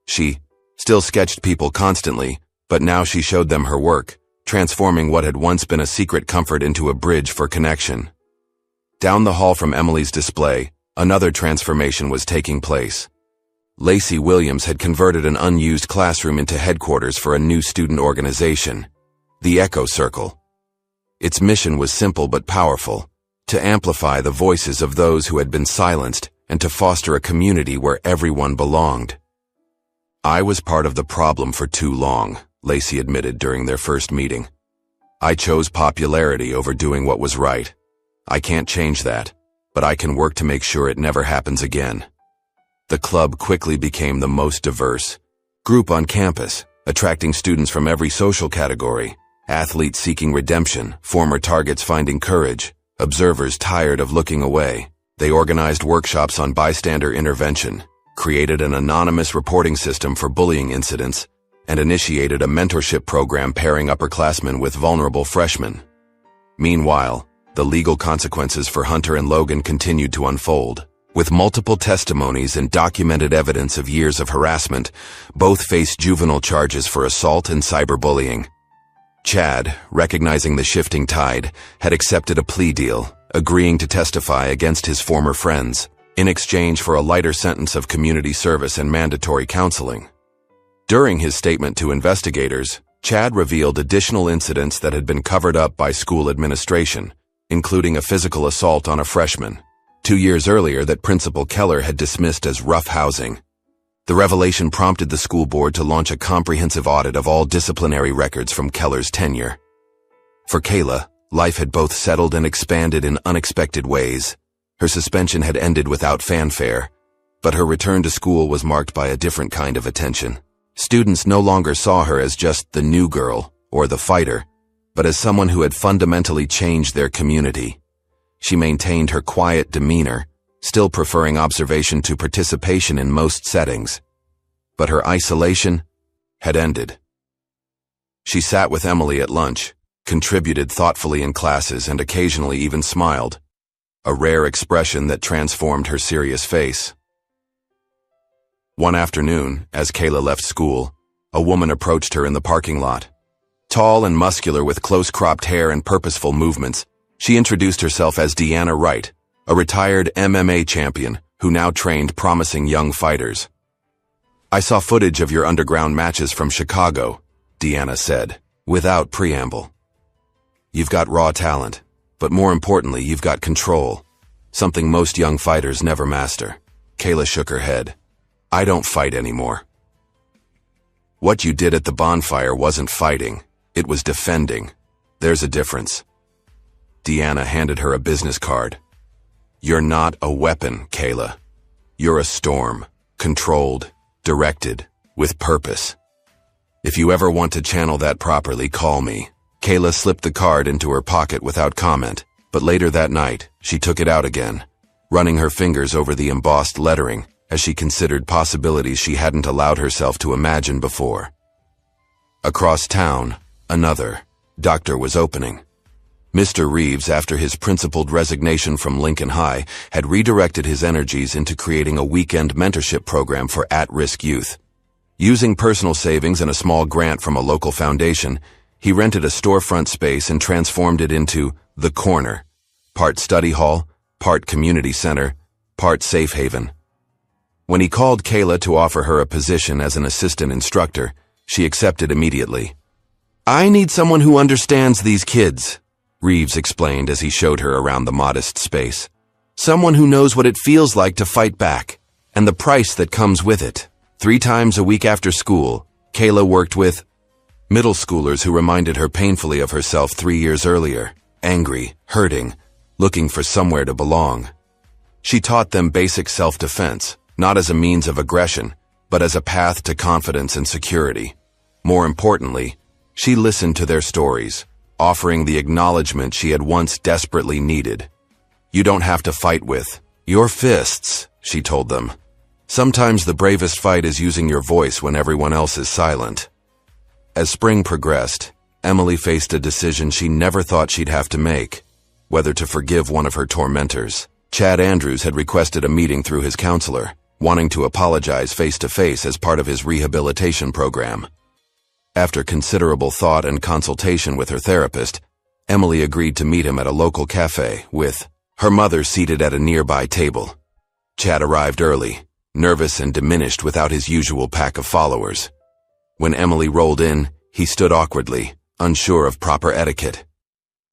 She still sketched people constantly, but now she showed them her work, transforming what had once been a secret comfort into a bridge for connection. Down the hall from Emily's display, another transformation was taking place. Lacey Williams had converted an unused classroom into headquarters for a new student organization, the Echo Circle. Its mission was simple but powerful: to amplify the voices of those who had been silenced and to foster a community where everyone belonged. "I was part of the problem for too long," Lacey admitted during their first meeting. "I chose popularity over doing what was right. I can't change that, but I can work to make sure it never happens again." The club quickly became the most diverse group on campus, attracting students from every social category: athletes seeking redemption, former targets finding courage, observers tired of looking away. They organized workshops on bystander intervention, created an anonymous reporting system for bullying incidents, and initiated a mentorship program pairing upperclassmen with vulnerable freshmen. Meanwhile, the legal consequences for Hunter and Logan continued to unfold. With multiple testimonies and documented evidence of years of harassment, both faced juvenile charges for assault and cyberbullying. Chad, recognizing the shifting tide, had accepted a plea deal, agreeing to testify against his former friends, in exchange for a lighter sentence of community service and mandatory counseling. During his statement to investigators, Chad revealed additional incidents that had been covered up by school administration, including a physical assault on a freshman, 2 years earlier that Principal Keller had dismissed as roughhousing. The revelation prompted the school board to launch a comprehensive audit of all disciplinary records from Keller's tenure. For Kayla, life had both settled and expanded in unexpected ways. Her suspension had ended without fanfare, but her return to school was marked by a different kind of attention. Students no longer saw her as just the new girl or the fighter, but as someone who had fundamentally changed their community. She maintained her quiet demeanor, still preferring observation to participation in most settings. But her isolation had ended. She sat with Emily at lunch, contributed thoughtfully in classes, and occasionally even smiled, a rare expression that transformed her serious face. One afternoon, as Kayla left school, a woman approached her in the parking lot. Tall and muscular with close-cropped hair and purposeful movements, she introduced herself as Deanna Wright, a retired MMA champion who now trained promising young fighters. "I saw footage of your underground matches from Chicago," Deanna said, without preamble. "You've got raw talent, but more importantly, you've got control, something most young fighters never master." Kayla shook her head. "I don't fight anymore." "What you did at the bonfire wasn't fighting, it was defending. There's a difference." Deanna handed her a business card. "You're not a weapon, Kayla. You're a storm, controlled, directed, with purpose. If you ever want to channel that properly, call me." Kayla slipped the card into her pocket without comment, but later that night, she took it out again, running her fingers over the embossed lettering as she considered possibilities she hadn't allowed herself to imagine before. Across town, another doctor was opening. Mr. Reeves, after his principled resignation from Lincoln High, had redirected his energies into creating a weekend mentorship program for at-risk youth. Using personal savings and a small grant from a local foundation, he rented a storefront space and transformed it into The Corner, part study hall, part community center, part safe haven. When he called Kayla to offer her a position as an assistant instructor, she accepted immediately. "I need someone who understands these kids," Reeves explained as he showed her around the modest space. "Someone who knows what it feels like to fight back, and the price that comes with it." 3 times a week after school, Kayla worked with middle schoolers who reminded her painfully of herself 3 years earlier, angry, hurting, looking for somewhere to belong. She taught them basic self-defense, not as a means of aggression, but as a path to confidence and security. More importantly, she listened to their stories, offering the acknowledgement she had once desperately needed. "You don't have to fight with your fists," she told them. "Sometimes the bravest fight is using your voice when everyone else is silent." As spring progressed, Emily faced a decision she never thought she'd have to make: whether to forgive one of her tormentors. Chad Andrews had requested a meeting through his counselor, wanting to apologize face-to-face as part of his rehabilitation program. After considerable thought and consultation with her therapist, Emily agreed to meet him at a local cafe, with her mother seated at a nearby table. Chad arrived early, nervous and diminished without his usual pack of followers. When Emily rolled in, he stood awkwardly, unsure of proper etiquette.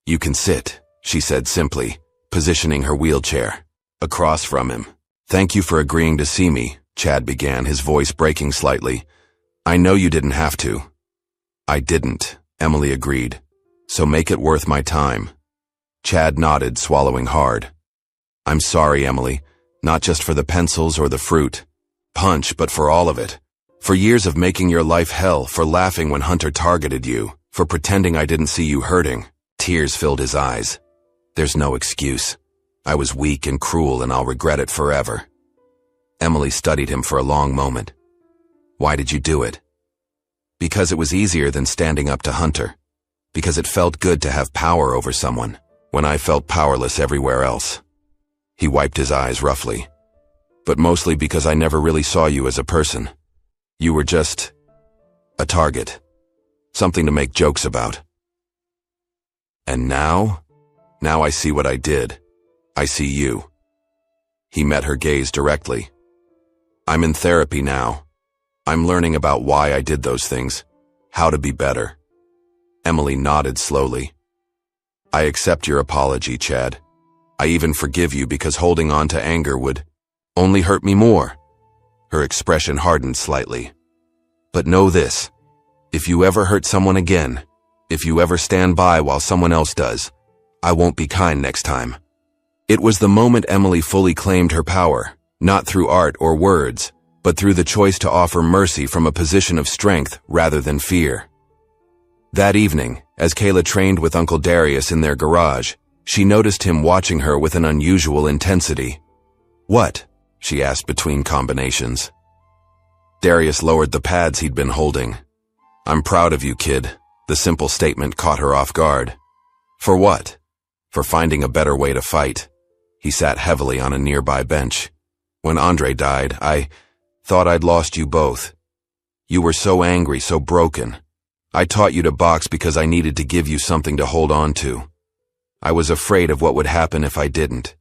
"You can sit," she said simply, positioning her wheelchair across from him. "Thank you for agreeing to see me," Chad began, his voice breaking slightly. "I know you didn't have to." "I didn't," Emily agreed. "So make it worth my time." Chad nodded, swallowing hard. "I'm sorry, Emily, not just for the pencils or the fruit punch, but for all of it. For years of making your life hell, for laughing when Hunter targeted you, for pretending I didn't see you hurting." Tears filled his eyes. "There's no excuse. I was weak and cruel, and I'll regret it forever." Emily studied him for a long moment. "Why did you do it?" "Because it was easier than standing up to Hunter. Because it felt good to have power over someone, when I felt powerless everywhere else." He wiped his eyes roughly. "But mostly because I never really saw you as a person. You were just a target. Something to make jokes about. And now I see what I did. I see you." He met her gaze directly. "I'm in therapy now. I'm learning about why I did those things, how to be better." Emily nodded slowly. "I accept your apology, Chad. I even forgive you because holding on to anger would only hurt me more." Her expression hardened slightly. "But know this, if you ever hurt someone again, if you ever stand by while someone else does, I won't be kind next time." It was the moment Emily fully claimed her power, not through art or words, but through the choice to offer mercy from a position of strength rather than fear. That evening, as Kayla trained with Uncle Darius in their garage, she noticed him watching her with an unusual intensity. "What?" she asked between combinations. Darius lowered the pads he'd been holding. "I'm proud of you, kid." The simple statement caught her off guard. "For what?" "For finding a better way to fight." He sat heavily on a nearby bench. "When Andre died, I thought I'd lost you both. You were so angry, so broken. I taught you to box because I needed to give you something to hold on to. I was afraid of what would happen if I didn't."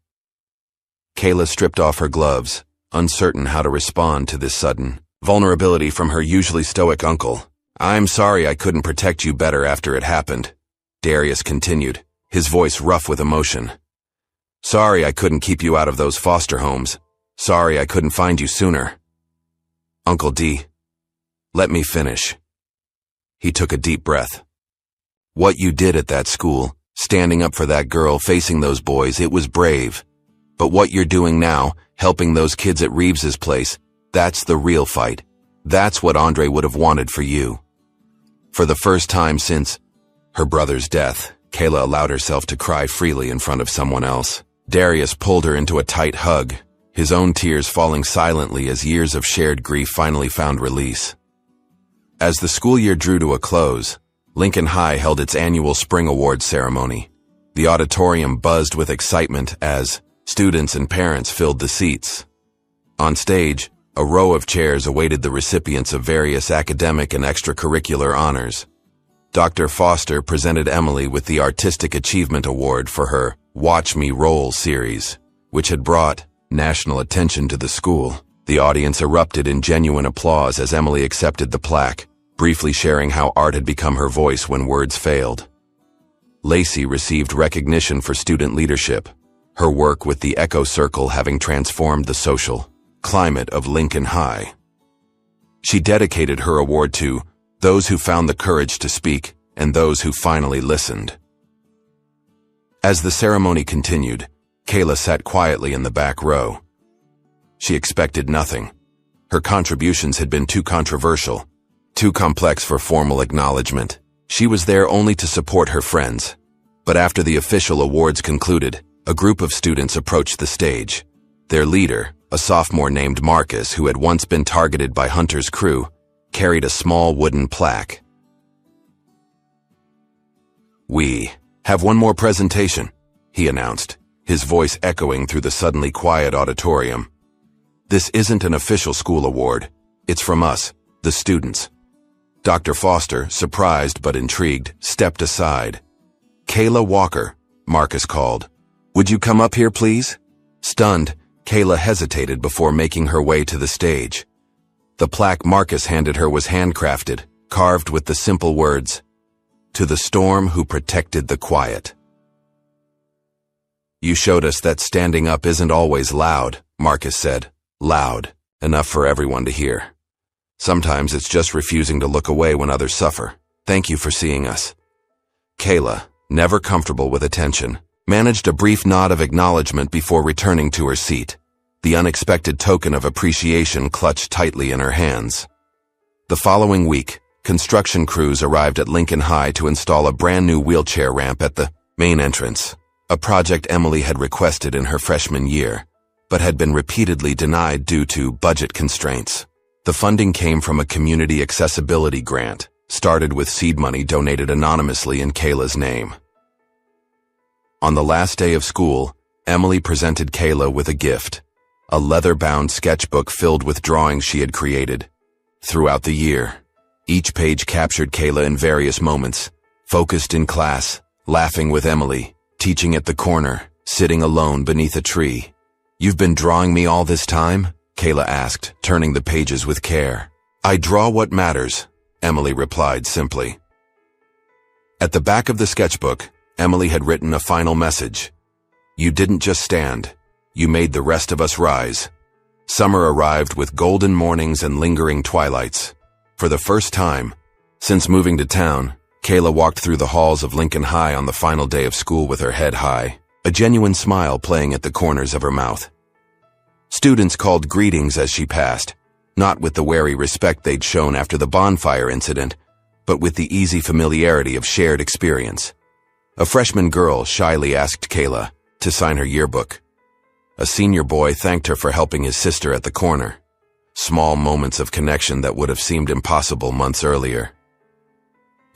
Kayla stripped off her gloves, uncertain how to respond to this sudden vulnerability from her usually stoic uncle. "I'm sorry I couldn't protect you better after it happened," Darius continued, his voice rough with emotion. "Sorry I couldn't keep you out of those foster homes. Sorry I couldn't find you sooner." "Uncle D, let me finish." He took a deep breath. "What you did at that school, standing up for that girl, facing those boys, it was brave. But what you're doing now, helping those kids at Reeves's place, that's the real fight. That's what Andre would have wanted for you." For the first time since her brother's death, Kayla allowed herself to cry freely in front of someone else. Darius pulled her into a tight hug, his own tears falling silently as years of shared grief finally found release. As the school year drew to a close, Lincoln High held its annual Spring Awards ceremony. The auditorium buzzed with excitement as students and parents filled the seats. On stage, a row of chairs awaited the recipients of various academic and extracurricular honors. Dr. Foster presented Emily with the Artistic Achievement Award for her Watch Me Roll series, which had brought national attention to the school. The audience erupted in genuine applause as Emily accepted the plaque, briefly sharing how art had become her voice when words failed. Lacey received recognition for student leadership, her work with the Echo Circle having transformed the social climate of Lincoln High. She dedicated her award to those who found the courage to speak and those who finally listened. As the ceremony continued, Kayla sat quietly in the back row. She expected nothing. Her contributions had been too controversial, too complex for formal acknowledgement. She was there only to support her friends. But after the official awards concluded, a group of students approached the stage. Their leader, a sophomore named Marcus, who had once been targeted by Hunter's crew, carried a small wooden plaque. "We have one more presentation," he announced, his voice echoing through the suddenly quiet auditorium. "This isn't an official school award. It's from us, the students." Dr. Foster, surprised but intrigued, stepped aside. "Kayla Walker," Marcus called. "Would you come up here, please?" Stunned, Kayla hesitated before making her way to the stage. The plaque Marcus handed her was handcrafted, carved with the simple words, "To the storm who protected the quiet." "You showed us that standing up isn't always loud," Marcus said. "Loud, enough for everyone to hear. Sometimes it's just refusing to look away when others suffer. Thank you for seeing us." Kayla, never comfortable with attention, managed a brief nod of acknowledgement before returning to her seat, the unexpected token of appreciation clutched tightly in her hands. The following week, construction crews arrived at Lincoln High to install a brand new wheelchair ramp at the main entrance, a project Emily had requested in her freshman year, but had been repeatedly denied due to budget constraints. The funding came from a community accessibility grant, started with seed money donated anonymously in Kayla's name. On the last day of school, Emily presented Kayla with a gift, a leather-bound sketchbook filled with drawings she had created. Throughout the year, each page captured Kayla in various moments, focused in class, laughing with Emily, teaching at the corner, sitting alone beneath a tree. "You've been drawing me all this time?" Kayla asked, turning the pages with care. "I draw what matters," Emily replied simply. At the back of the sketchbook, Emily had written a final message. "You didn't just stand. You made the rest of us rise." Summer arrived with golden mornings and lingering twilights. For the first time, since moving to town, Kayla walked through the halls of Lincoln High on the final day of school with her head high, a genuine smile playing at the corners of her mouth. Students called greetings as she passed, not with the wary respect they'd shown after the bonfire incident, but with the easy familiarity of shared experience. A freshman girl shyly asked Kayla to sign her yearbook. A senior boy thanked her for helping his sister at the corner. Small moments of connection that would have seemed impossible months earlier.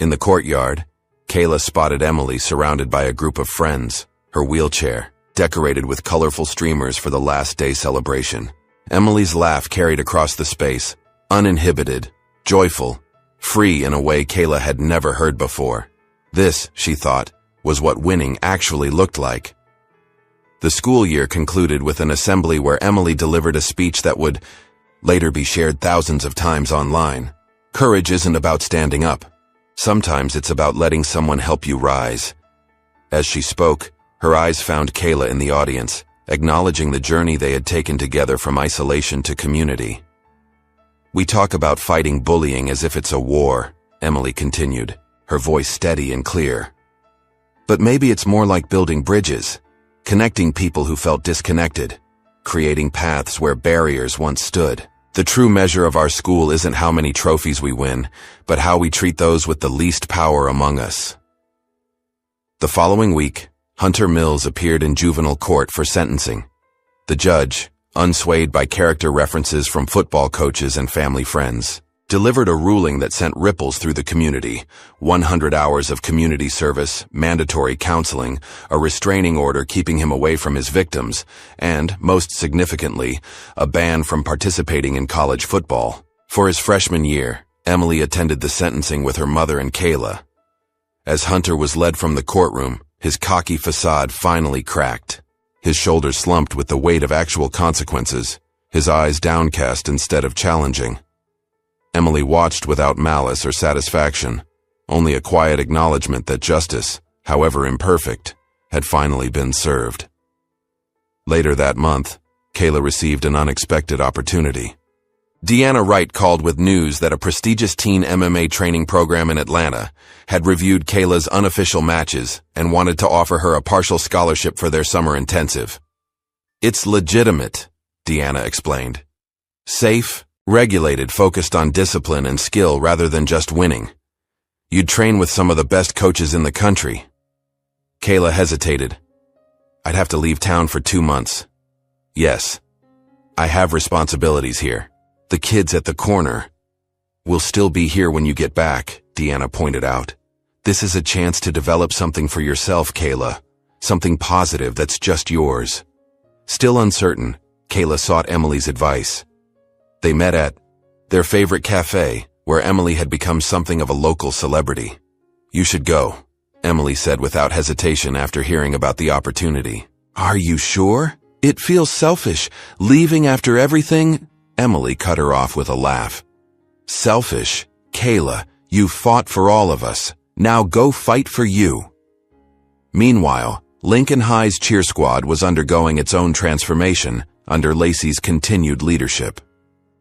In the courtyard, Kayla spotted Emily surrounded by a group of friends, her wheelchair decorated with colorful streamers for the last day celebration. Emily's laugh carried across the space, uninhibited, joyful, free in a way Kayla had never heard before. This, she thought, was what winning actually looked like. The school year concluded with an assembly where Emily delivered a speech that would later be shared thousands of times online. Courage isn't about standing up. Sometimes it's about letting someone help you rise. As she spoke, her eyes found Kayla in the audience, acknowledging the journey they had taken together from isolation to community. "We talk about fighting bullying as if it's a war," Emily continued, her voice steady and clear. "But maybe it's more like building bridges, connecting people who felt disconnected, creating paths where barriers once stood. The true measure of our school isn't how many trophies we win, but how we treat those with the least power among us." The following week, Hunter Mills appeared in juvenile court for sentencing. The judge, unswayed by character references from football coaches and family friends, delivered a ruling that sent ripples through the community: 100 hours of community service, mandatory counseling, a restraining order keeping him away from his victims, and, most significantly, a ban from participating in college football. For his freshman year, Emily attended the sentencing with her mother and Kayla. As Hunter was led from the courtroom, his cocky facade finally cracked. His shoulders slumped with the weight of actual consequences, his eyes downcast instead of challenging. Emily watched without malice or satisfaction, only a quiet acknowledgement that justice, however imperfect, had finally been served. Later that month, Kayla received an unexpected opportunity. Deanna Wright called with news that a prestigious teen MMA training program in Atlanta had reviewed Kayla's unofficial matches and wanted to offer her a partial scholarship for their summer intensive. "It's legitimate," Deanna explained. "Safe, Regulated, focused on discipline and skill rather than just winning. You'd train with some of the best coaches in the country. Kayla hesitated. I'd have to leave town for 2 months. Yes. I have responsibilities here. The kids at the corner will still be here when you get back, Deanna pointed out. This is a chance to develop something for yourself, Kayla. Something positive that's just yours. Still uncertain, Kayla sought Emily's advice. They met at their favorite cafe, where Emily had become something of a local celebrity. You should go, Emily said without hesitation after hearing about the opportunity. Are you sure? It feels selfish, leaving after everything. Emily cut her off with a laugh. Selfish? Kayla, you fought for all of us. Now go fight for you. Meanwhile, Lincoln High's cheer squad was undergoing its own transformation under Lacey's continued leadership.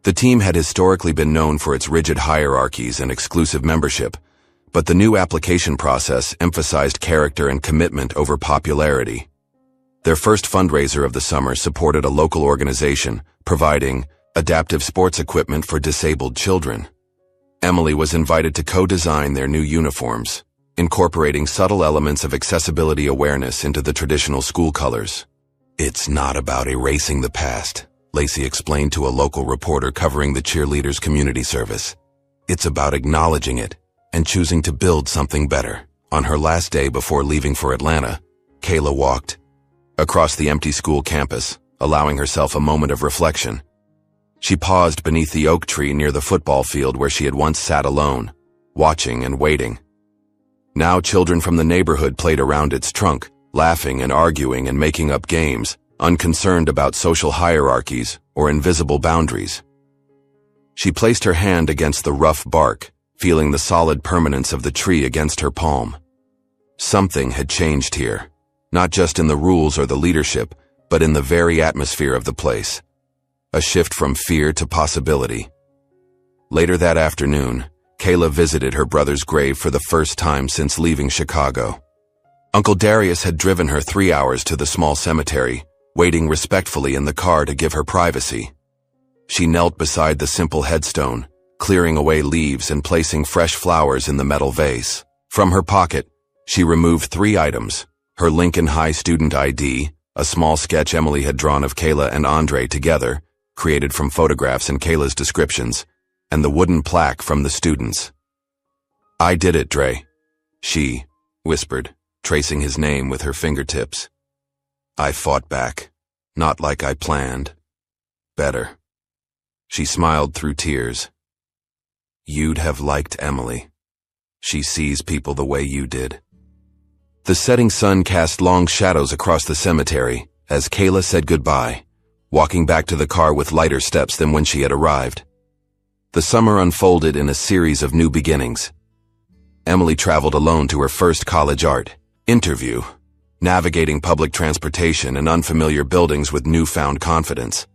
The team had historically been known for its rigid hierarchies and exclusive membership, but the new application process emphasized character and commitment over popularity. Their first fundraiser of the summer supported a local organization providing adaptive sports equipment for disabled children. Emily was invited to co-design their new uniforms, incorporating subtle elements of accessibility awareness into the traditional school colors. It's not about erasing the past, Lacey explained to a local reporter covering the cheerleaders' community service. It's about acknowledging it and choosing to build something better. On her last day before leaving for Atlanta, Kayla walked across the empty school campus, allowing herself a moment of reflection. She paused beneath the oak tree near the football field where she had once sat alone, watching and waiting. Now children from the neighborhood played around its trunk, laughing and arguing and making up games, unconcerned about social hierarchies or invisible boundaries. She placed her hand against the rough bark, feeling the solid permanence of the tree against her palm. Something had changed here, not just in the rules or the leadership, but in the very atmosphere of the place. A shift from fear to possibility. Later that afternoon, Kayla visited her brother's grave for the first time since leaving Chicago. Uncle Darius had driven her 3 hours to the small cemetery, waiting respectfully in the car to give her privacy. She knelt beside the simple headstone, clearing away leaves and placing fresh flowers in the metal vase. From her pocket, she removed 3 items: her Lincoln High student ID, a small sketch Emily had drawn of Kayla and Andre together, created from photographs and Kayla's descriptions, and the wooden plaque from the students. I did it, Dre, she whispered, tracing his name with her fingertips. I fought back, not like I planned. Better. She smiled through tears. You'd have liked Emily. She sees people the way you did. The setting sun cast long shadows across the cemetery as Kayla said goodbye, walking back to the car with lighter steps than when she had arrived. The summer unfolded in a series of new beginnings. Emily traveled alone to her first college art interview, navigating public transportation and unfamiliar buildings with newfound confidence.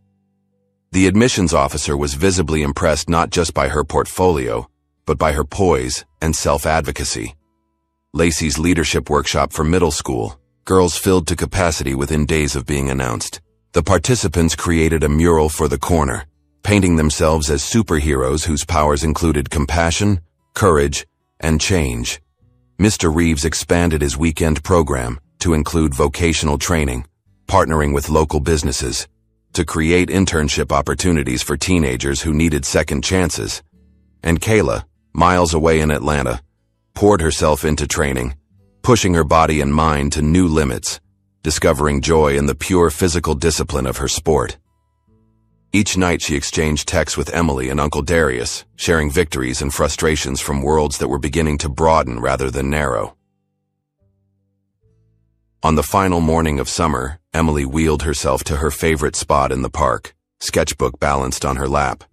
The admissions officer was visibly impressed not just by her portfolio, but by her poise and self-advocacy. Lacey's leadership workshop for middle school, girls filled to capacity within days of being announced. The participants created a mural for the corner, painting themselves as superheroes whose powers included compassion, courage, and change. Mr. Reeves expanded his weekend program to include vocational training, partnering with local businesses to create internship opportunities for teenagers who needed second chances. And Kayla, miles away in Atlanta, poured herself into training, pushing her body and mind to new limits, discovering joy in the pure physical discipline of her sport. Each night she exchanged texts with Emily and Uncle Darius, sharing victories and frustrations from worlds that were beginning to broaden rather than narrow. On the final morning of summer, Emily wheeled herself to her favorite spot in the park, sketchbook balanced on her lap.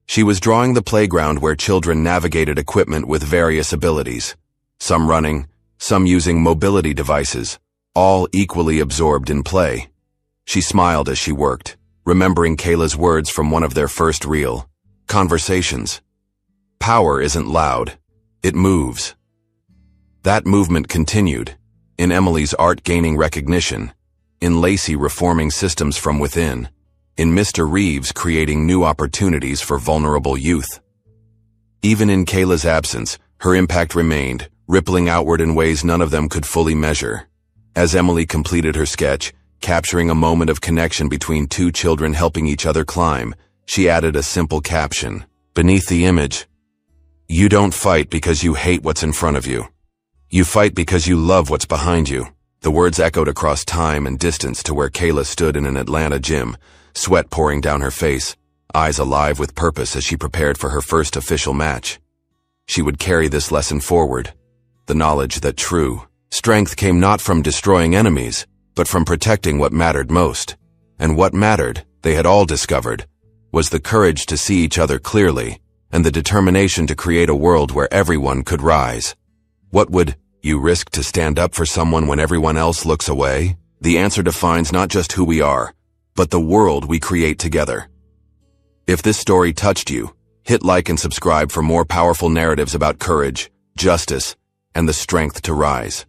She was drawing the playground where children navigated equipment with various abilities, some running, some using mobility devices, all equally absorbed in play. She smiled as she worked, remembering Kayla's words from one of their first real conversations. Power isn't loud, it moves. That movement continued, in Emily's art gaining recognition, in Lacey reforming systems from within, in Mr. Reeves creating new opportunities for vulnerable youth. Even in Kayla's absence, her impact remained, rippling outward in ways none of them could fully measure. As Emily completed her sketch, capturing a moment of connection between two children helping each other climb, she added a simple caption. Beneath the image, "You don't fight because you hate what's in front of you. You fight because you love what's behind you." The words echoed across time and distance to where Kayla stood in an Atlanta gym, sweat pouring down her face, eyes alive with purpose as she prepared for her first official match. She would carry this lesson forward, the knowledge that true strength came not from destroying enemies, but from protecting what mattered most. And what mattered, they had all discovered, was the courage to see each other clearly and the determination to create a world where everyone could rise. What would you risk to stand up for someone when everyone else looks away? The answer defines not just who we are, but the world we create together. If this story touched you, hit like and subscribe for more powerful narratives about courage, justice, and the strength to rise.